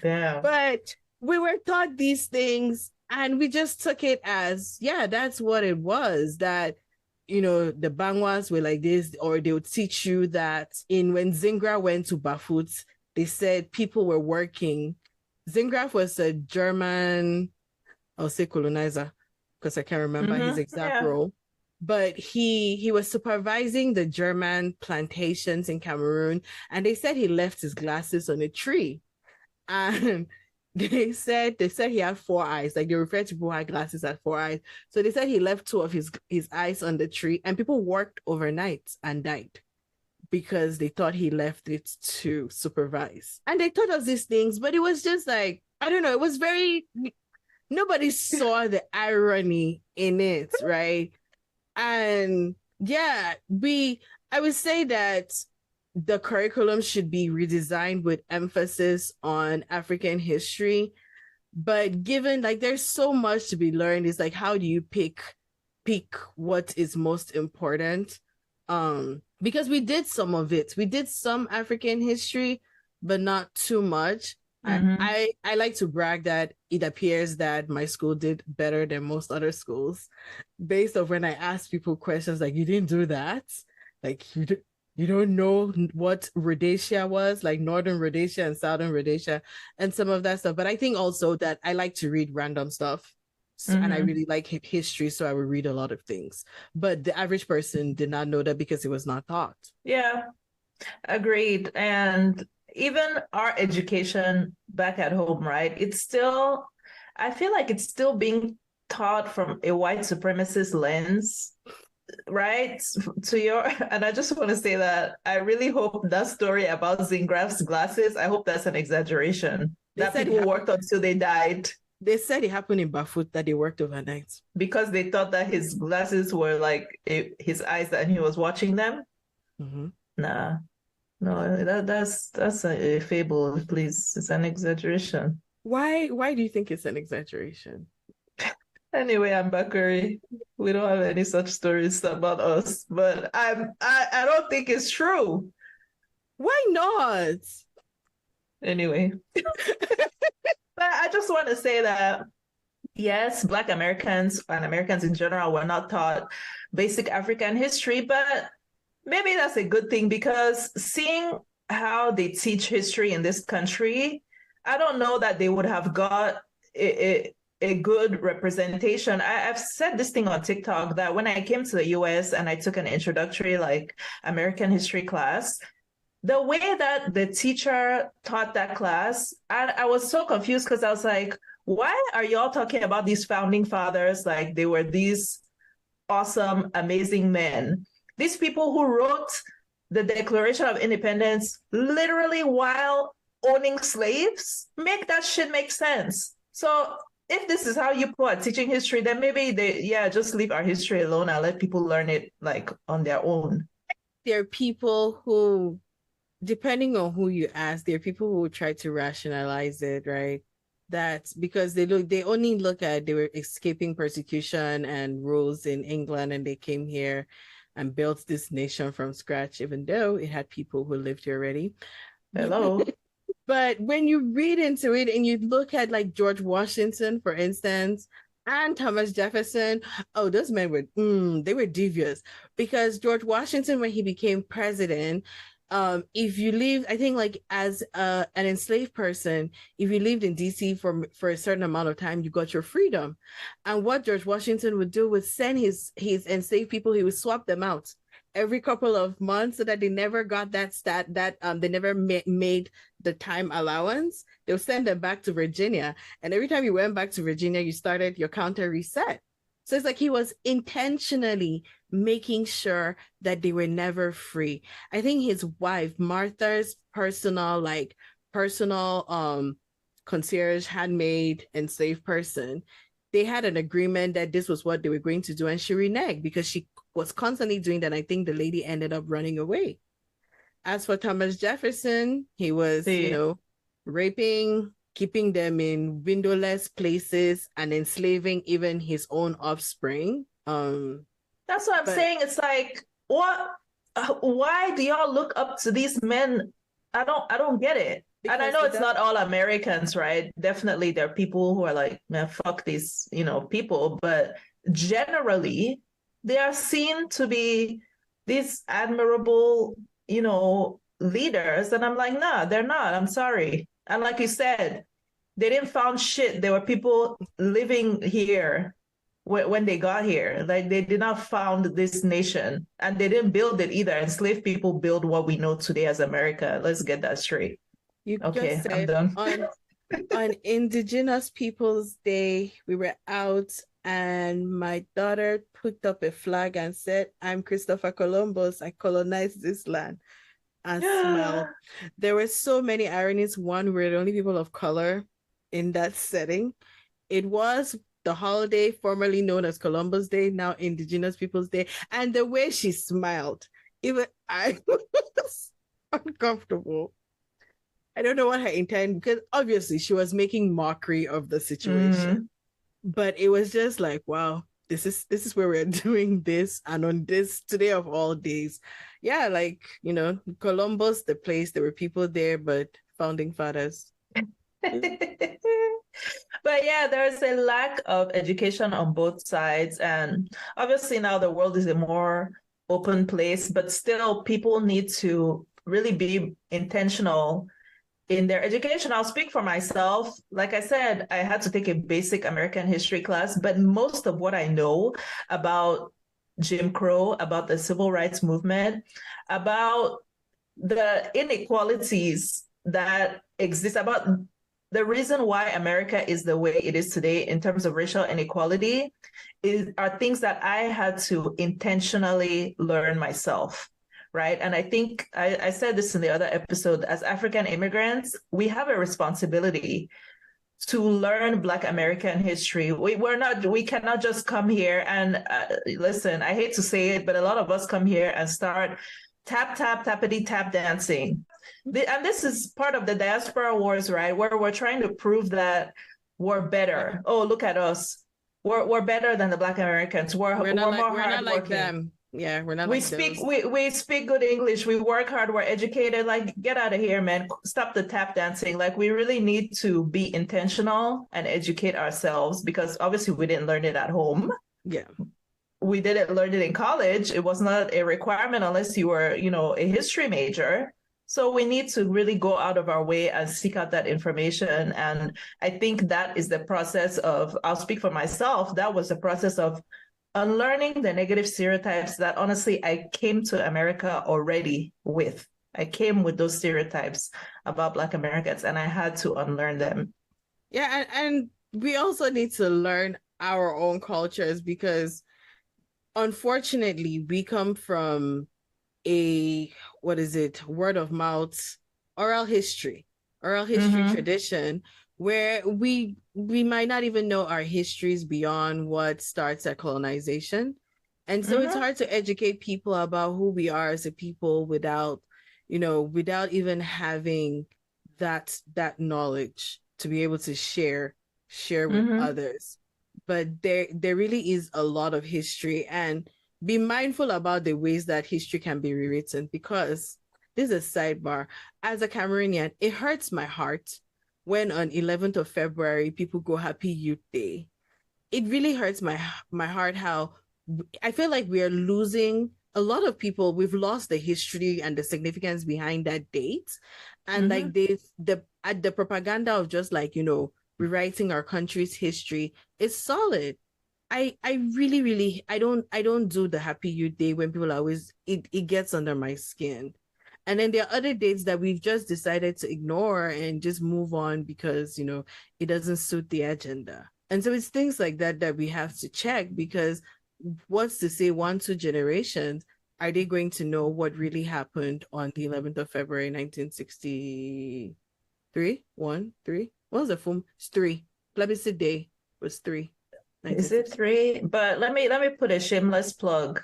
Yeah. But we were taught these things and we just took it as, yeah, that's what it was. That, you know, the Bangwas were like this, or they would teach you that when Zingra went to Bafut, they said people were working. Zingraf was a German, I'll say colonizer, because I can't remember his exact role. But he was supervising the German plantations in Cameroon, and they said he left his glasses on a tree. And they said he had 4 eyes. Like they referred to people who had glasses at 4 eyes. So they said he left 2 of his eyes on the tree, and people worked overnight and died because they thought he left it to supervise. And they taught us these things, but it was just like, I don't know, it was very, nobody saw the irony in it, right? And yeah, I would say that the curriculum should be redesigned with emphasis on African history. But given like there's so much to be learned, it's like, how do you pick what is most important? Because we did some of it. We did some African history, but not too much. I like to brag that it appears that my school did better than most other schools based on when I ask people questions like, you didn't do that? Like, you don't know what Rhodesia was, like Northern Rhodesia and Southern Rhodesia and some of that stuff. But I think also that I like to read random stuff. And I really like history, so I would read a lot of things. But the average person did not know that because it was not taught. Yeah, agreed. And even our education back at home, right? I feel like it's still being taught from a white supremacist lens, right? And I just want to say that I really hope that story about Zingraf's glasses, I hope that's an exaggeration. That people worked until they died. They said it happened in Bafut, that they worked overnight. Because they thought that his glasses were like his eyes and he was watching them? Nah. No, that's a fable, please. It's an exaggeration. Why do you think it's an exaggeration? Anyway, I'm Bakari. We don't have any such stories about us, but I don't think it's true. Why not? Anyway. But I just want to say that, yes, Black Americans and Americans in general were not taught basic African history, but maybe that's a good thing, because seeing how they teach history in this country, I don't know that they would have got a good representation. I've said this thing on TikTok that when I came to the US and I took an introductory like American history class, the way that the teacher taught that class, I was so confused because I was like, why are y'all talking about these founding fathers like they were these awesome, amazing men? These people who wrote the Declaration of Independence literally while owning slaves, make that shit make sense. So if this is how you people are teaching history, then maybe just leave our history alone and let people learn it like on their own. There are people who, depending on who you ask, there are people who try to rationalize it, right? That's because they only look at, they were escaping persecution and rules in England and they came here and built this nation from scratch, even though it had people who lived here already. Hello. But when you read into it and you look at like George Washington, for instance, and Thomas Jefferson, oh, those men were they were devious because George Washington, when he became president, if you lived, I think like as an enslaved person, if you lived in DC for a certain amount of time, you got your freedom. And what George Washington would do was send his enslaved people, he would swap them out every couple of months so that they never got they never made the time allowance. They'll send them back to Virginia, and every time you went back to Virginia, you started your counter reset. So it's like he was intentionally making sure that they were never free. I think his wife Martha's personal concierge, handmaid, enslaved person, they had an agreement that this was what they were going to do, and she reneged because she was constantly doing that. I think the lady ended up running away. As for Thomas Jefferson, he was, raping, keeping them in windowless places, and enslaving even his own offspring. That's what I'm saying. It's like, what? Why do y'all look up to these men? I don't get it. And I know it's not all Americans, right? Definitely there are people who are like, man, fuck these, people. But generally, they are seen to be these admirable, leaders. And I'm like, nah, they're not. I'm sorry. And like you said, they didn't found shit. There were people living here when they got here. Like they did not found this nation, and they didn't build it either. Enslaved people build what we know today as America. Let's get that straight. You okay, just I'm said done. on Indigenous Peoples Day, we were out and my daughter picked up a flag and said, "I'm Christopher Columbus. I colonized this land." And smell. There were so many ironies. One, we're the only people of color in that setting. It was the holiday formerly known as Columbus Day, now Indigenous Peoples Day. And the way she smiled, even I was uncomfortable. I don't know what her intent, because obviously she was making mockery of the situation. But it was just like, wow, this is where we're doing this, and on this today of all days. Yeah, like, Columbus, the place, there were people there, but founding fathers. But yeah, there's a lack of education on both sides. And obviously now the world is a more open place, but still people need to really be intentional in their education. I'll speak for myself. Like I said, I had to take a basic American history class, but most of what I know about Jim Crow, about the civil rights movement, about the inequalities that exist, about the reason why America is the way it is today in terms of racial inequality are things that I had to intentionally learn myself. Right. And I think I said this in the other episode, as African immigrants, we have a responsibility to learn Black American history. We cannot just come here and listen, I hate to say it, but a lot of us come here and start tappity tap dancing. And this is part of the diaspora wars, right? Where we're trying to prove that we're better. Oh, look at us. We're better than the Black Americans. We're more hardworking. We're not like them. Yeah, we're not. We speak good English. We work hard. We're educated. Like, get out of here, man. Stop the tap dancing. Like, we really need to be intentional and educate ourselves, because obviously we didn't learn it at home. Yeah, we didn't learn it in college. It was not a requirement unless you were, a history major. So we need to really go out of our way and seek out that information. And I think that is the process of. I'll speak for myself. That was the process of unlearning the negative stereotypes that honestly I came to America already with. I came with those stereotypes about Black Americans, and I had to unlearn them. Yeah, and we also need to learn our own cultures, because unfortunately we come from a word of mouth, oral history tradition, where we might not even know our histories beyond what starts at colonization. And so it's hard to educate people about who we are as a people without even having that knowledge to be able to share with others. But there really is a lot of history, and be mindful about the ways that history can be rewritten, because this is a sidebar. As a Cameroonian, it hurts my heart when on 11th of February people go Happy Youth Day. It really hurts my heart how I feel like we are losing a lot of people. We've lost the history and the significance behind that date. And like the propaganda of just like, rewriting our country's history is solid. I really I don't do the Happy Youth Day when people are always it gets under my skin. And then there are other dates that we've just decided to ignore and just move on because, it doesn't suit the agenda. And so it's things like that that we have to check, because what's to say 1-2 generations, are they going to know what really happened on the 11th of February 1963? 3? What was the film? It's 3. Plebiscite Day was 3. Is it 3? But let me put a shameless plug.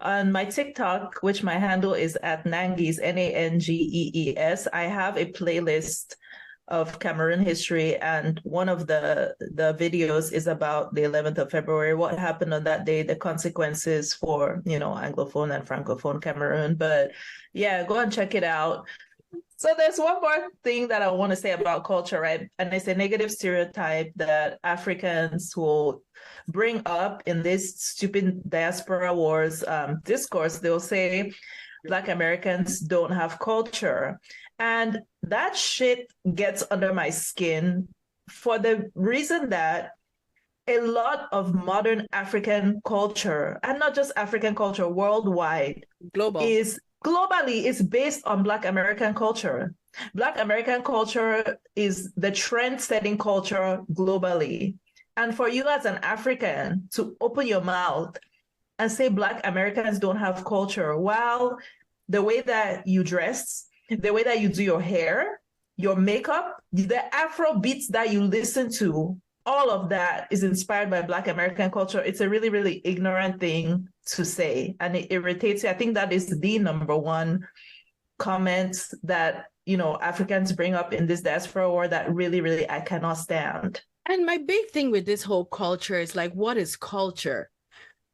On my TikTok, which my handle is at Nangees, Nangees, I have a playlist of Cameroon history, and one of the videos is about the 11th of February, what happened on that day, the consequences for, Anglophone and Francophone Cameroon. But yeah, go and check it out. So there's one more thing that I want to say about culture, right? And it's a negative stereotype that Africans will bring up in this stupid diaspora wars discourse. They'll say Black Americans don't have culture. And that shit gets under my skin for the reason that a lot of modern African culture, and not just African culture, worldwide, globally is based on Black American culture. Black American culture is the trend-setting culture globally. And for you as an African to open your mouth and say Black Americans don't have culture, while the way that you dress, the way that you do your hair, your makeup, the Afro beats that you listen to, all of that is inspired by Black American culture. It's a really, really ignorant thing to say, and it irritates you. I think that is the number one comment that, Africans bring up in this diaspora war that really, really I cannot stand. And my big thing with this whole culture is like, what is culture?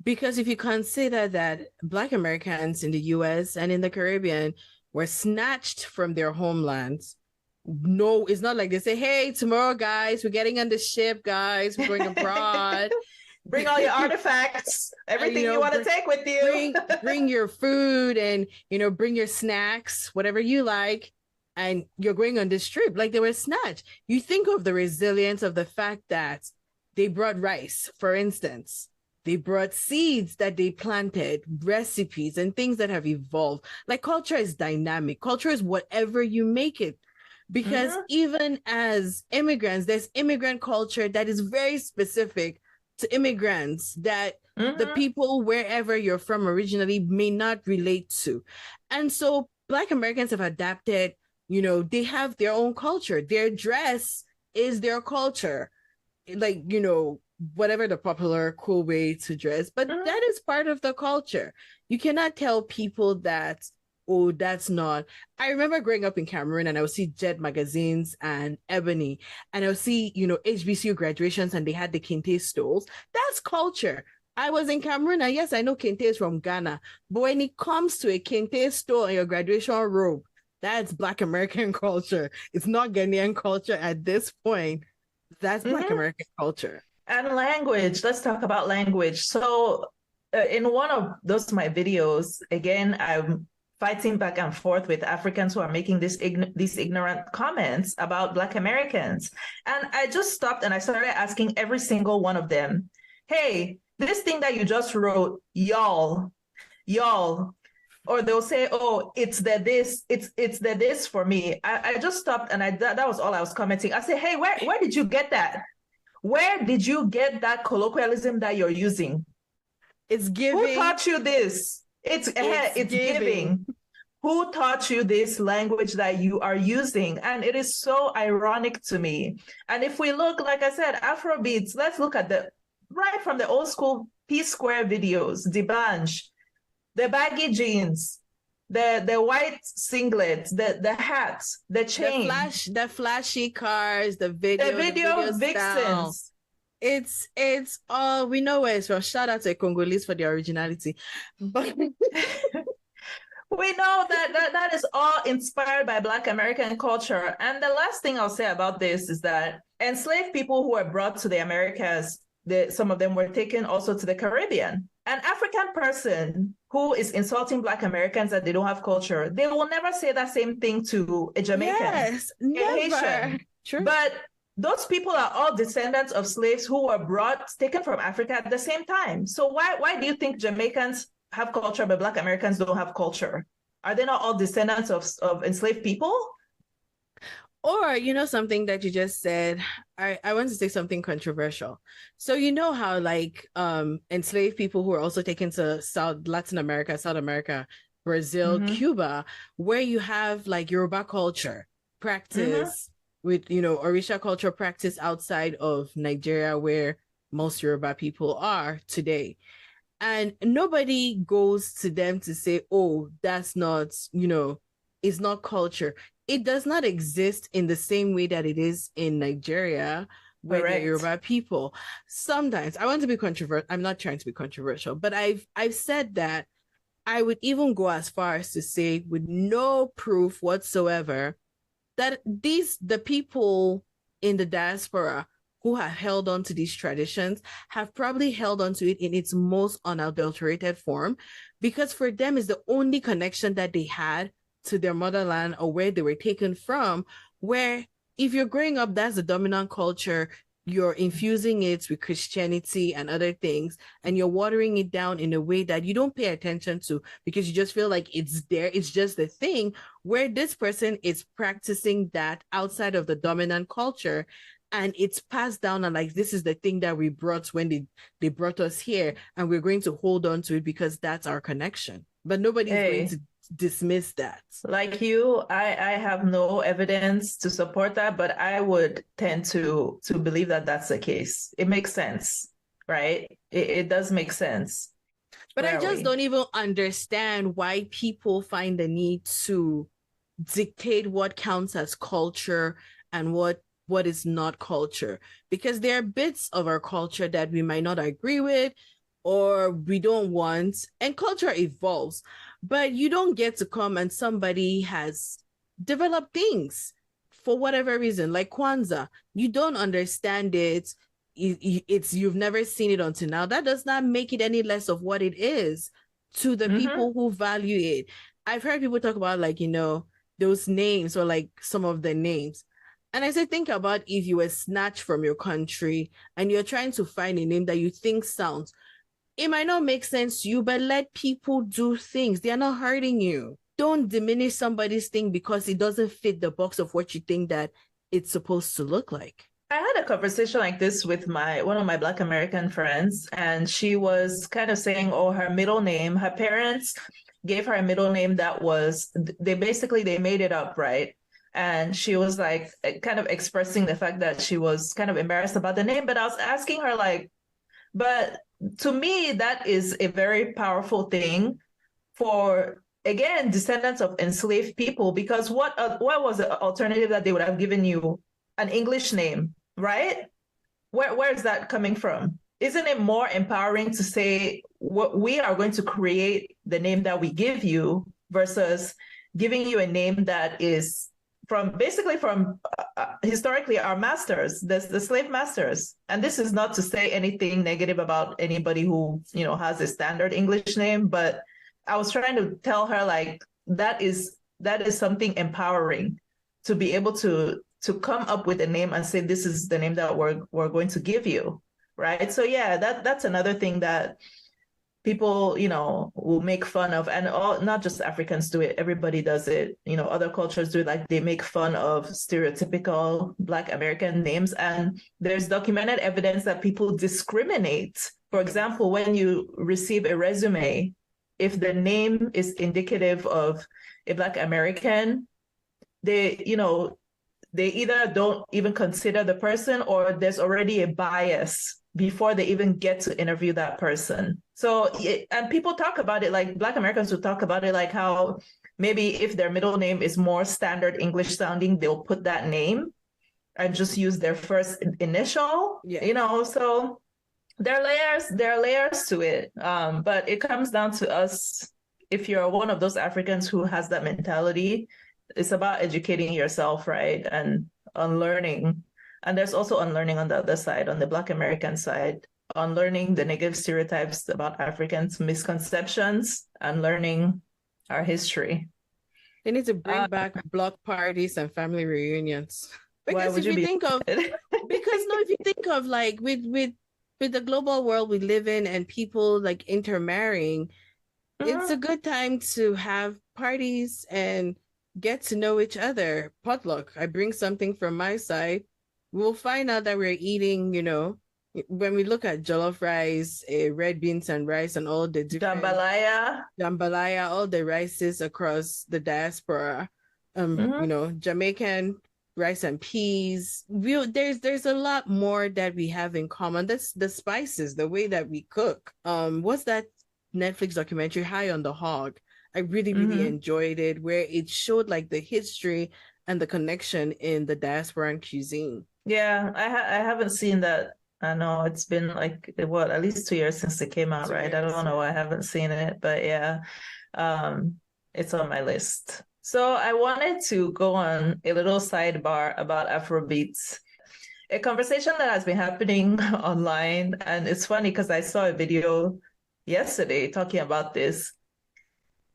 Because if you consider that Black Americans in the US and in the Caribbean were snatched from their homelands, no, it's not like they say, hey, tomorrow, guys, we're getting on the ship, guys, we're going abroad. Bring all your artifacts, everything you want to take with you. bring your food and, bring your snacks, whatever you like. And you're going on this trip. Like, they were snatched. You think of the resilience of the fact that they brought rice, for instance. They brought seeds that they planted, recipes and things that have evolved. Like, culture is dynamic. Culture is whatever you make it. Because even as immigrants, there's immigrant culture that is very specific to immigrants that the people wherever you're from originally may not relate to. And so Black Americans have adapted, they have their own culture. Their dress is their culture. Like, whatever the popular cool way to dress, but that is part of the culture. You cannot tell people that, oh, that's not. I remember growing up in Cameroon and I would see Jet magazines and Ebony, and I would see, HBCU graduations and they had the kente stoles. That's culture. I was in Cameroon and yes, I know kente is from Ghana, but when it comes to a kente stole in your graduation robe, that's Black American culture. It's not Ghanaian culture at this point. That's Black American culture. And language. Let's talk about language. So in one of those my videos, again, I'm fighting back and forth with Africans who are making these ignorant comments about Black Americans. And I just stopped and I started asking every single one of them, hey, this thing that you just wrote, y'all, or they'll say, oh, it's the this for me. I just stopped and that was all I was commenting. I said, hey, where did you get that? Where did you get that colloquialism that you're using? It's giving. Who taught you this? It's giving. Who taught you this language that you are using? And it is so ironic to me. And if we look, like I said, Afrobeats, let's look at right from the old school P-Square videos, D'banj, the baggy jeans, the white singlets, the hats, the chain, the flashy cars, the video vixens. It's all we know where it's from. Shout out to Congolese for their originality. But We know that is all inspired by Black American culture. And the last thing I'll say about this is that enslaved people who were brought to the Americas, some of them were taken also to the Caribbean. An African person who is insulting Black Americans that they don't have culture, they will never say that same thing to a Jamaican, yes, never. Haitian. True. But those people are all descendants of slaves who were taken from Africa at the same time. So why do you think Jamaicans have culture, but Black Americans don't have culture? Are they not all descendants of enslaved people? Or, something that you just said, I want to say something controversial. So you know how like enslaved people who are also taken to Latin America, South America, Brazil, Cuba, where you have like Yoruba culture practice with, Orisha culture practice outside of Nigeria, where most Yoruba people are today. And nobody goes to them to say, oh, that's not, it's not culture. It does not exist in the same way that it is in Nigeria with the Yoruba people. Sometimes, I want to be controversial. I'm not trying to be controversial, but I've said that I would even go as far as to say, with no proof whatsoever, that the people in the diaspora who have held on to these traditions have probably held on to it in its most unadulterated form, because for them is the only connection that they had to their motherland or where they were taken from, where if you're growing up, that's the dominant culture, you're infusing it with Christianity and other things, and you're watering it down in a way that you don't pay attention to because you just feel like it's there. It's just the thing, where this person is practicing that outside of the dominant culture, and it's passed down, and like, this is the thing that we brought when they brought us here, and we're going to hold on to it because that's our connection. But nobody's going to dismiss that. Like you, I have no evidence to support that, but I would tend to believe that that's the case. It makes sense, right? It does make sense. But I just don't even understand why people find the need to dictate what counts as culture and what is not culture, because there are bits of our culture that we might not agree with or we don't want, and culture evolves. But you don't get to come and somebody has developed things for whatever reason, like Kwanzaa. You don't understand it. You've never seen it until now. That does not make it any less of what it is to the people who value it. I've heard people talk about like, those names, or like some of the names. And I say, think about if you were snatched from your country and you're trying to find a name that you think sounds, it might not make sense to you, but let people do things. They are not hurting you. Don't diminish somebody's thing because it doesn't fit the box of what you think that it's supposed to look like. I had a conversation like this with one of my Black American friends, and she was kind of saying, oh, her middle name, her parents gave her a middle name that was, they made it up, right? And she was like kind of expressing the fact that she was kind of embarrassed about the name. But I was asking her like, but to me, that is a very powerful thing for, again, descendants of enslaved people, because what was the alternative that they would have given you? An English name, right? Where is that coming from? Isn't it more empowering to say, what we are going to create the name that we give you versus giving you a name that is from historically our masters, the slave masters. And this is not to say anything negative about anybody who, has a standard English name, but I was trying to tell her like, that is something empowering to be able to come up with a name and say, this is the name that we're going to give you. Right. So yeah, that's another thing that people, will make fun of, and not just Africans do it. Everybody does it. Other cultures do it. Like they make fun of stereotypical Black American names. And there's documented evidence that people discriminate. For example, when you receive a resume, if the name is indicative of a Black American, they either don't even consider the person, or there's already a bias before they even get to interview that person. So, and people talk about it, like Black Americans will talk about it, like how maybe if their middle name is more standard English sounding, they'll put that name and just use their first initial, so there are layers to it. But it comes down to us, if you're one of those Africans who has that mentality, it's about educating yourself, right? And unlearning. And there's also unlearning on the other side, on the Black American side, unlearning the negative stereotypes about Africans, misconceptions, and learning our history. They need to bring back block parties and family reunions. Why Because would you if you be think of, because no, if you think of like with the global world we live in and people like intermarrying, it's a good time to have parties and get to know each other. Potluck. I bring something from my side. We'll find out that we're eating, you know, when we look at jollof rice, red beans and rice and all the different jambalaya, all the rices across the diaspora, you know, Jamaican rice and peas. There's a lot more that we have in common. That's the spices, the way that we cook. What's that Netflix documentary, High on the Hog? I really, really enjoyed it, where it showed like the history and the connection in the diasporan cuisine. Yeah, I haven't seen that. I know it's been like what, at least 2 years since it came out, right? I don't know why I haven't seen it, but yeah, it's on my list. So I wanted to go on a little sidebar about Afrobeats, a conversation that has been happening online, and it's funny because I saw a video yesterday talking about this.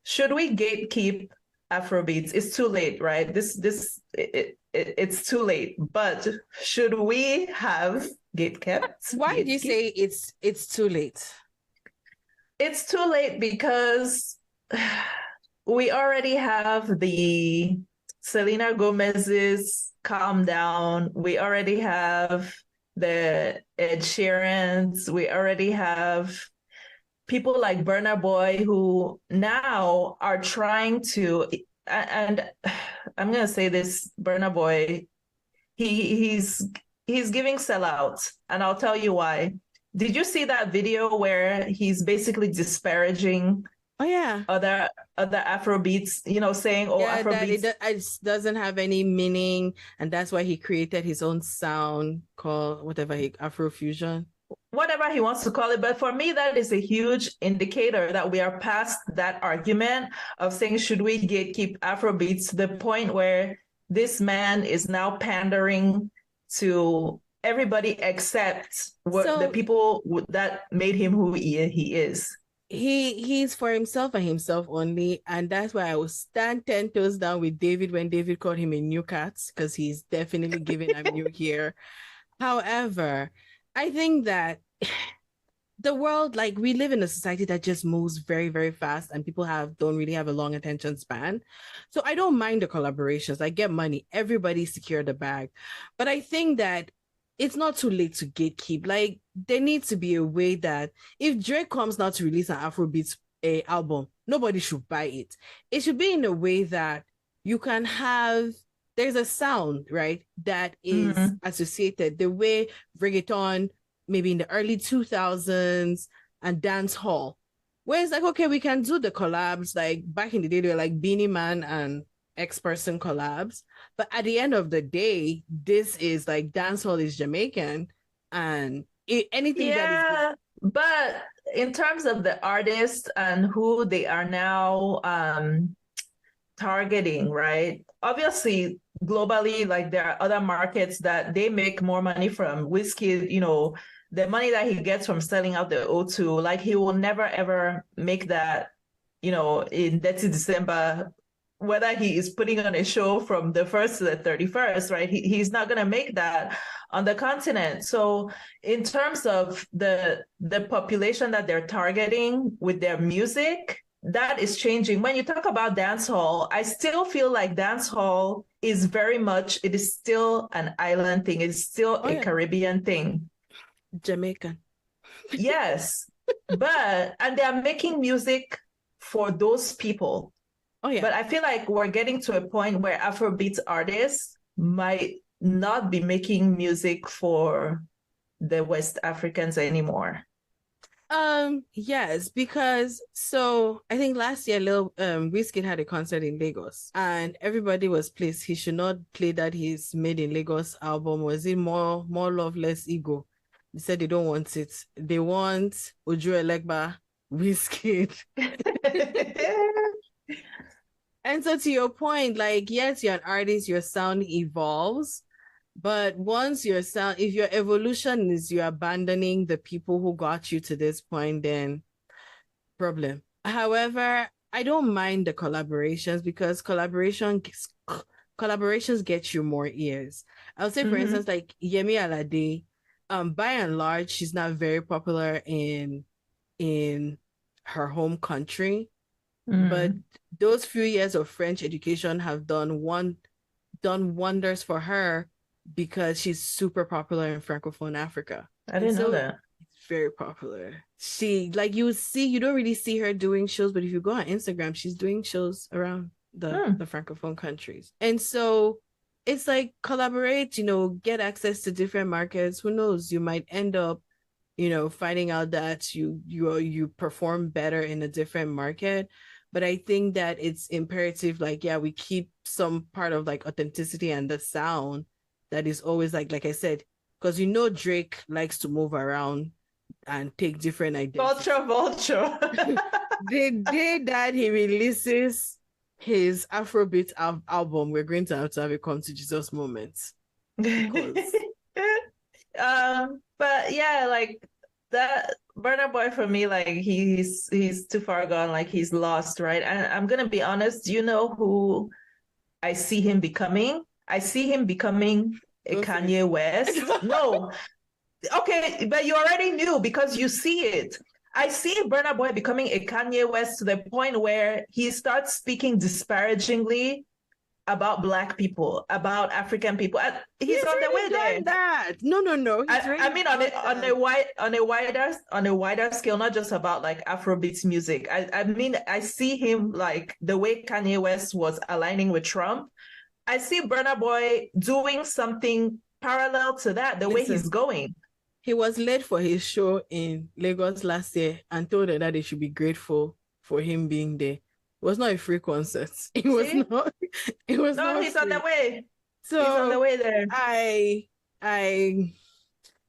Should we gatekeep Afrobeats? It's too late, right? It's too late. But should we have gatekept? Why do you say it's too late? It's too late because we already have the Selena Gomez's Calm Down. We already have the Ed Sheerans. We already have people like Burna Boy who now are trying to, and I'm gonna say this, Burna Boy, he's giving sellouts, and I'll tell you why. Did you see that video where he's basically disparaging other Afrobeats, you know, saying, oh, yeah, Afrobeats that it doesn't have any meaning, and that's why he created his own sound called Afrofusion. Whatever he wants to call it. But for me, that is a huge indicator that we are past that argument of saying, should we gatekeep Afrobeats, to the point where this man is now pandering to everybody except the people that made him who he is. He's for himself and himself only, and that's why I will stand 10 toes down with David when David called him a new cat, because he's definitely giving I'm new here. However, I think that the world, like, we live in a society that just moves very, very fast, and people don't really have a long attention span. So I don't mind the collaborations. I get money. Everybody secure the bag. But I think that it's not too late to gatekeep. Like, there needs to be a way that if Drake comes now to release an Afrobeats album, nobody should buy it. It should be in a way that you can have, there's a sound, right, that is associated the way reggaeton, maybe in the early 2000s, and dance hall, where it's like, okay, we can do the collabs. Like back in the day, they were like Beanie Man and X Person collabs. But at the end of the day, this is like dancehall is Jamaican, and anything that is. But in terms of the artists and who they are now targeting, right? Obviously, globally, like there are other markets that they make more money from. Whiskey, you know, the money that he gets from selling out the O2, like he will never ever make that, you know, in Dirty December, whether he is putting on a show from the 1st to the 31st, right? He's not going to make that on the continent. So in terms of the population that they're targeting with their music, that is changing. When you talk about dancehall, I still feel like dancehall is very much, it is still an island thing. It's still a Caribbean thing. Jamaican. Yes. And they're making music for those people. Oh, yeah. But I feel like we're getting to a point where Afrobeats artists might not be making music for the West Africans anymore. Yes, because so I think last year Lil Wizkid had a concert in Lagos, and everybody was pleased. He should not play that his Made in Lagos album. Was it more love, less ego? They said they don't want it. They want Oju Elegba Wizkid. And so to your point, like, yes, you're an artist, your sound evolves, but once your sound, if your evolution is you abandoning the people who got you to this point, then problem. However, I don't mind the collaborations because collaborations get you more ears. I'll say, for instance, like Yemi Alade, by and large, she's not very popular in her home country, but those few years of French education have done wonders for her because she's super popular in Francophone Africa. I didn't know that. It's very popular. She, like, you don't really see her doing shows, but if you go on Instagram, she's doing shows around the Francophone countries. And so it's like collaborate, get access to different markets. Who knows? You might end up, finding out that you perform better in a different market. But I think that it's imperative, like, yeah, we keep some part of like authenticity and the sound that is always like I said, because Drake likes to move around and take different ideas. Vulture. The day that he releases his Afrobeat album, we're going to have a come to Jesus moment. Because... but yeah, like that Burna Boy for me, like he's too far gone, like he's lost, right? And I'm gonna be honest, who I see him becoming? I see him becoming a Kanye West. No. Okay, but you already knew because you see it. I see Burna Boy becoming a Kanye West to the point where he starts speaking disparagingly about Black people, about African people. He's on the way there. That. No. I mean, on a wider scale, not just about like Afrobeats music. I mean, I see him like the way Kanye West was aligning with Trump. I see Burna Boy doing something parallel to that, the way he's going. He was late for his show in Lagos last year and told her that they should be grateful for him being there. It was not a free concert. It was not. It was not. No, he's on the way. So he's on the way there.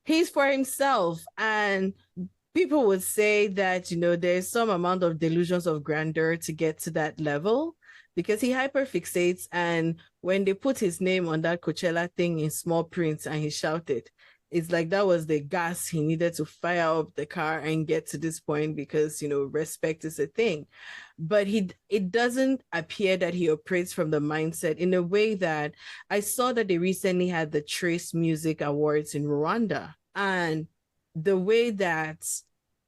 He's for himself, and people would say that there's some amount of delusions of grandeur to get to that level because he hyperfixates, and when they put his name on that Coachella thing in small print and he shouted, it's like that was the gas he needed to fire up the car and get to this point because, respect is a thing. But it doesn't appear that he operates from the mindset in a way that I saw that they recently had the Trace Music Awards in Rwanda. And the way that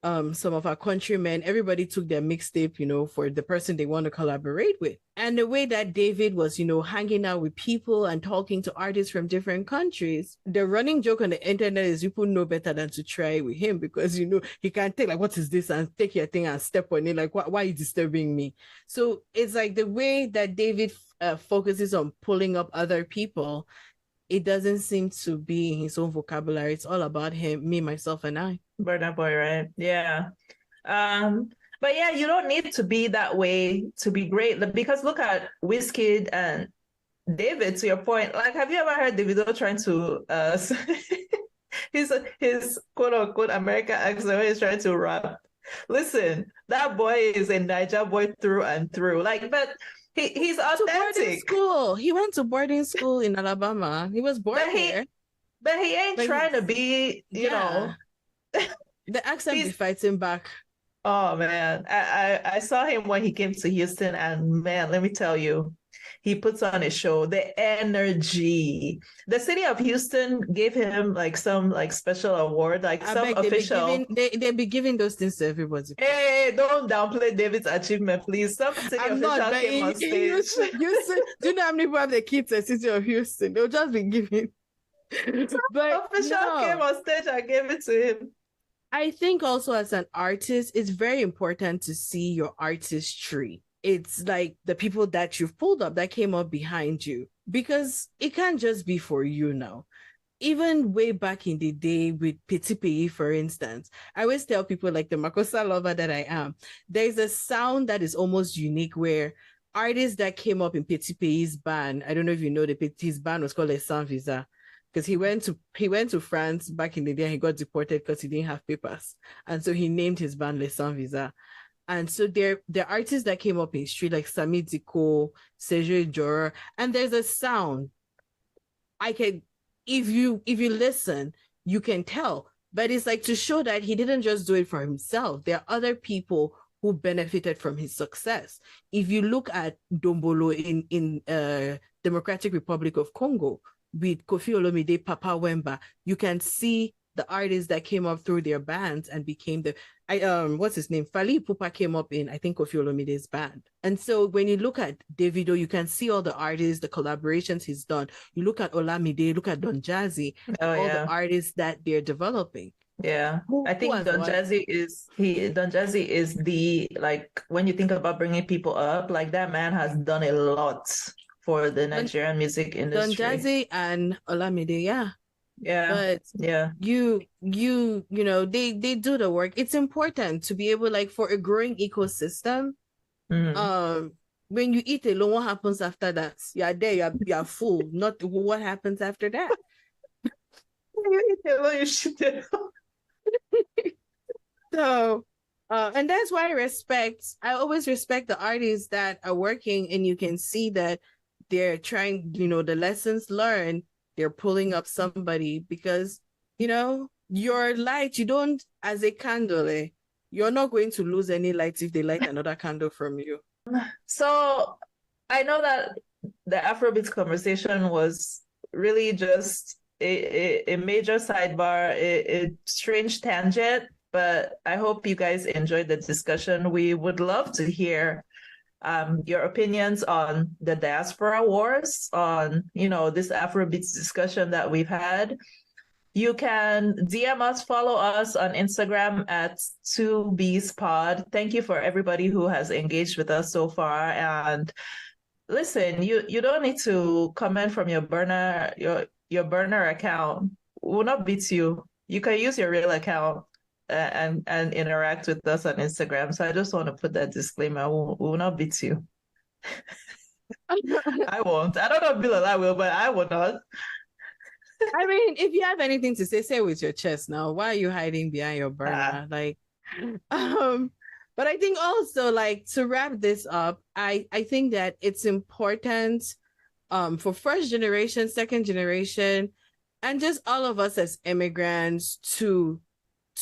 some of our countrymen, everybody took their mixtape, for the person they want to collaborate with. And the way that David was, hanging out with people and talking to artists from different countries, the running joke on the internet is people know better than to try with him because, he can take like, what is this? And take your thing and step on it. Like, why are you disturbing me? So it's like the way that David focuses on pulling up other people, it doesn't seem to be in his own vocabulary. It's all about him, me, myself, and I. Burna Boy, right? Yeah. But yeah, you don't need to be that way to be great because look at Wizkid and David, to your point. Like, have you ever heard Davido trying to his quote unquote American accent he's trying to rap? Listen, that boy is a Niger boy through and through. Like, but he's authentic. He went to boarding school in Alabama. He was born there. But he ain't trying to be, you know. The accent be fighting back. Oh man, I saw him when he came to Houston, and man, let me tell you, he puts on a show. The energy. The city of Houston gave him like some like special award, like some official. They be giving those things to everybody. Hey, don't downplay David's achievement, please. Some city official came on stage. Houston, do you know how many people have the kids at city of Houston? They'll just be giving. But official came on stage and gave it to him. I think also as an artist, it's very important to see your artistry. It's like the people that you've pulled up that came up behind you, because it can't just be for you now. Even way back in the day with Petit Pays, for instance, I always tell people, like the Makossa lover that I am, there's a sound that is almost unique where artists that came up in Petit Pays' band, I don't know if you know, his band was called Les Sans Visa. because he went to France back in the day and he got deported because he didn't have papers. And so he named his band Les Sans Visa. And so there are artists that came up in history like Sami Diko, Serge Jor, and there's a sound. If you listen, you can tell. But it's like to show that he didn't just do it for himself. There are other people who benefited from his success. If you look at Dombolo in Democratic Republic of Congo with Kofi Olomide, Papa Wemba, you can see the artists that came up through their bands and became what's his name? Fali Ipupa came up in, I think, Kofi Olomide's band. And so when you look at Davido, you can see all the artists, the collaborations he's done. You look at Olamide, look at Don Jazzy, the artists that they're developing. Yeah, I think Don Jazzy is the, like, when you think about bringing people up, like, that man has done a lot for the Nigerian music industry. Don Jazzy and Olamide, yeah. Yeah. But yeah, you know, they do the work. It's important to be able, like, for a growing ecosystem. When you eat alone, what happens after that? You're there, you're full. Not what happens after that. When you eat alone, you shit alone. So, and that's why I always respect the artists that are working, and you can see that they're trying, the lessons learned, they're pulling up somebody, because, your light, you don't, as a candle, you're not going to lose any light if they light another candle from you. So I know that the Afrobeats conversation was really just a major sidebar, a strange tangent, but I hope you guys enjoyed the discussion. We would love to hear your opinions on the diaspora wars, on, this Afrobeats discussion that we've had. You can DM us, follow us on Instagram at 2bspod. Thank you for everybody who has engaged with us so far. And listen, you don't need to comment from your burner account. We'll not beat you. You can use your real account and interact with us on Instagram. So I just want to put that disclaimer. We'll not beat you. I won't. I don't know if Bilal will, but I will not. I mean, if you have anything to say it with your chest now. Why are you hiding behind your burner? But I think also, like, to wrap this up, I think that it's important for first generation, second generation, and just all of us as immigrants to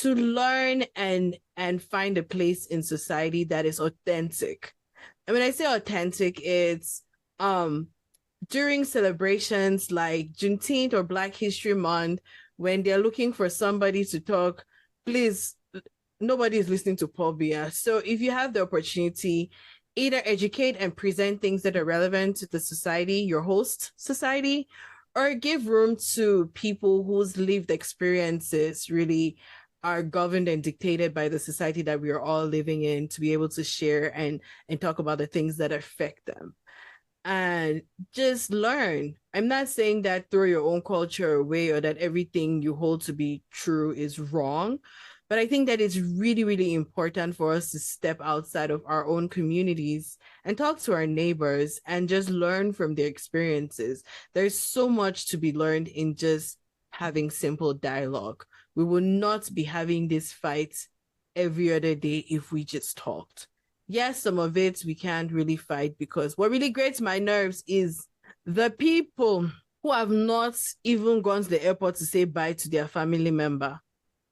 learn and find a place in society that is authentic. And when I say authentic, it's during celebrations like Juneteenth or Black History Month, when they're looking for somebody to talk, please, nobody is listening to Paul Biya. So if you have the opportunity, either educate and present things that are relevant to the society, your host society, or give room to people whose lived experiences really are governed and dictated by the society that we are all living in, to be able to share and talk about the things that affect them. And just learn. I'm not saying that throw your own culture away or that everything you hold to be true is wrong, but I think that it's really, really important for us to step outside of our own communities and talk to our neighbors and just learn from their experiences. There's so much to be learned in just having simple dialogue. We will not be having this fight every other day if we just talked. Yes, some of it we can't really fight, because what really grates my nerves is the people who have not even gone to the airport to say bye to their family member,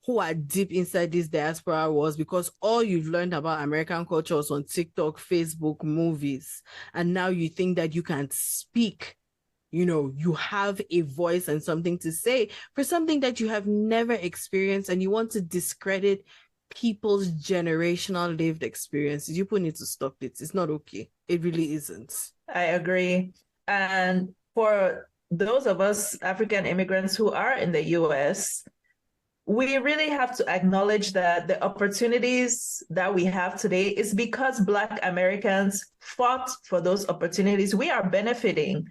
who are deep inside this diaspora wars, because all you've learned about American culture was on TikTok, Facebook, movies. And now you think that you can speak, you have a voice and something to say for something that you have never experienced, and you want to discredit people's generational lived experiences. You need to stop it. It's not okay. It really isn't. I agree. And for those of us African immigrants who are in the US, we really have to acknowledge that the opportunities that we have today is because Black Americans fought for those opportunities. We are benefiting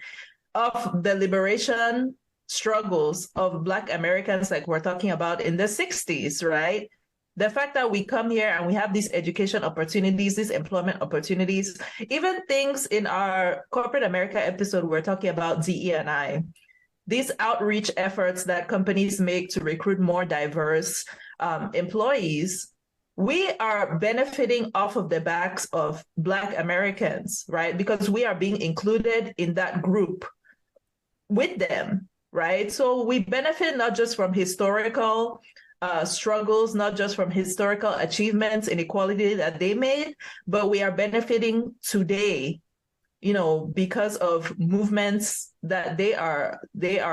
of the liberation struggles of Black Americans, like we're talking about in the 60s, right? The fact that we come here and we have these education opportunities, these employment opportunities, even things in our corporate America episode, we're talking about DE&I. these outreach efforts that companies make to recruit more diverse employees, we are benefiting off of the backs of Black Americans, right? Because we are being included in that group with them, right? So we benefit not just from historical struggles, not just from historical achievements, inequality that they made, but we are benefiting today, because of movements that they are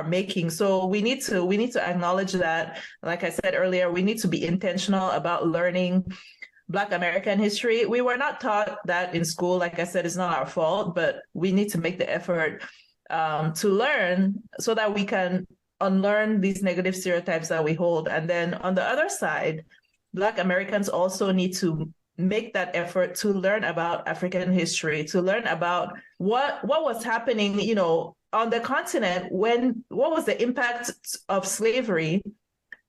making. So we need to acknowledge that. Like I said earlier, we need to be intentional about learning Black American history. We were not taught that in school. Like I said, it's not our fault, but we need to make the effort to learn so that we can unlearn these negative stereotypes that we hold. And then on the other side, Black Americans also need to make that effort to learn about African history, to learn about what was happening, on the continent, what was the impact of slavery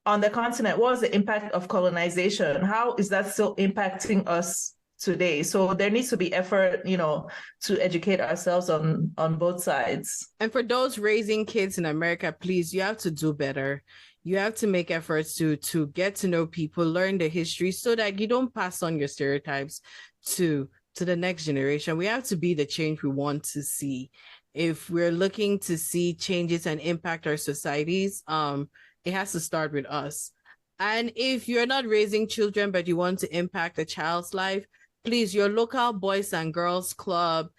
on the continent? What was the impact of colonization? How is that still impacting us today? So there needs to be effort, to educate ourselves on both sides. And for those raising kids in America, please, you have to do better. You have to make efforts to get to know people, learn the history so that you don't pass on your stereotypes to the next generation. We have to be the change we want to see. If we're looking to see changes and impact our societies, it has to start with us. And if you're not raising children, but you want to impact a child's life, please, your local boys and girls club,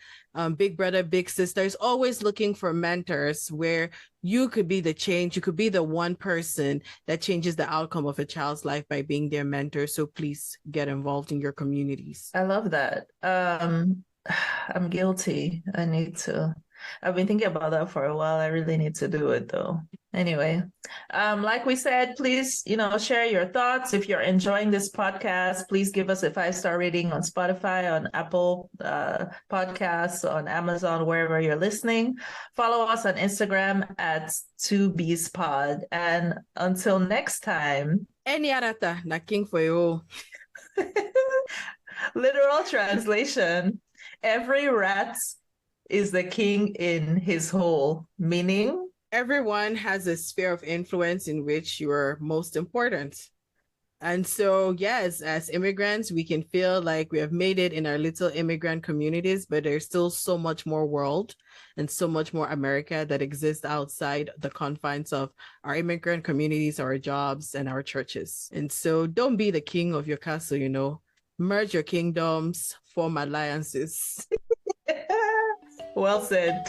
big brother, big sister is always looking for mentors where you could be the change. You could be the one person that changes the outcome of a child's life by being their mentor. So please get involved in your communities. I love that. I'm guilty. I've been thinking about that for a while. I really need to do it though. Anyway, like we said, please, share your thoughts. If you're enjoying this podcast, please give us a 5-star rating on Spotify, on Apple Podcasts, on Amazon, wherever you're listening. Follow us on Instagram at 2BsPod. And until next time. Any arata na king for you. Literal translation. Every rat is the king in his hole, meaning everyone has a sphere of influence in which you are most important. And so, yes, as immigrants, we can feel like we have made it in our little immigrant communities, but there's still so much more world and so much more America that exists outside the confines of our immigrant communities, our jobs, and our churches. And so don't be the king of your castle, merge your kingdoms, form alliances. Well said.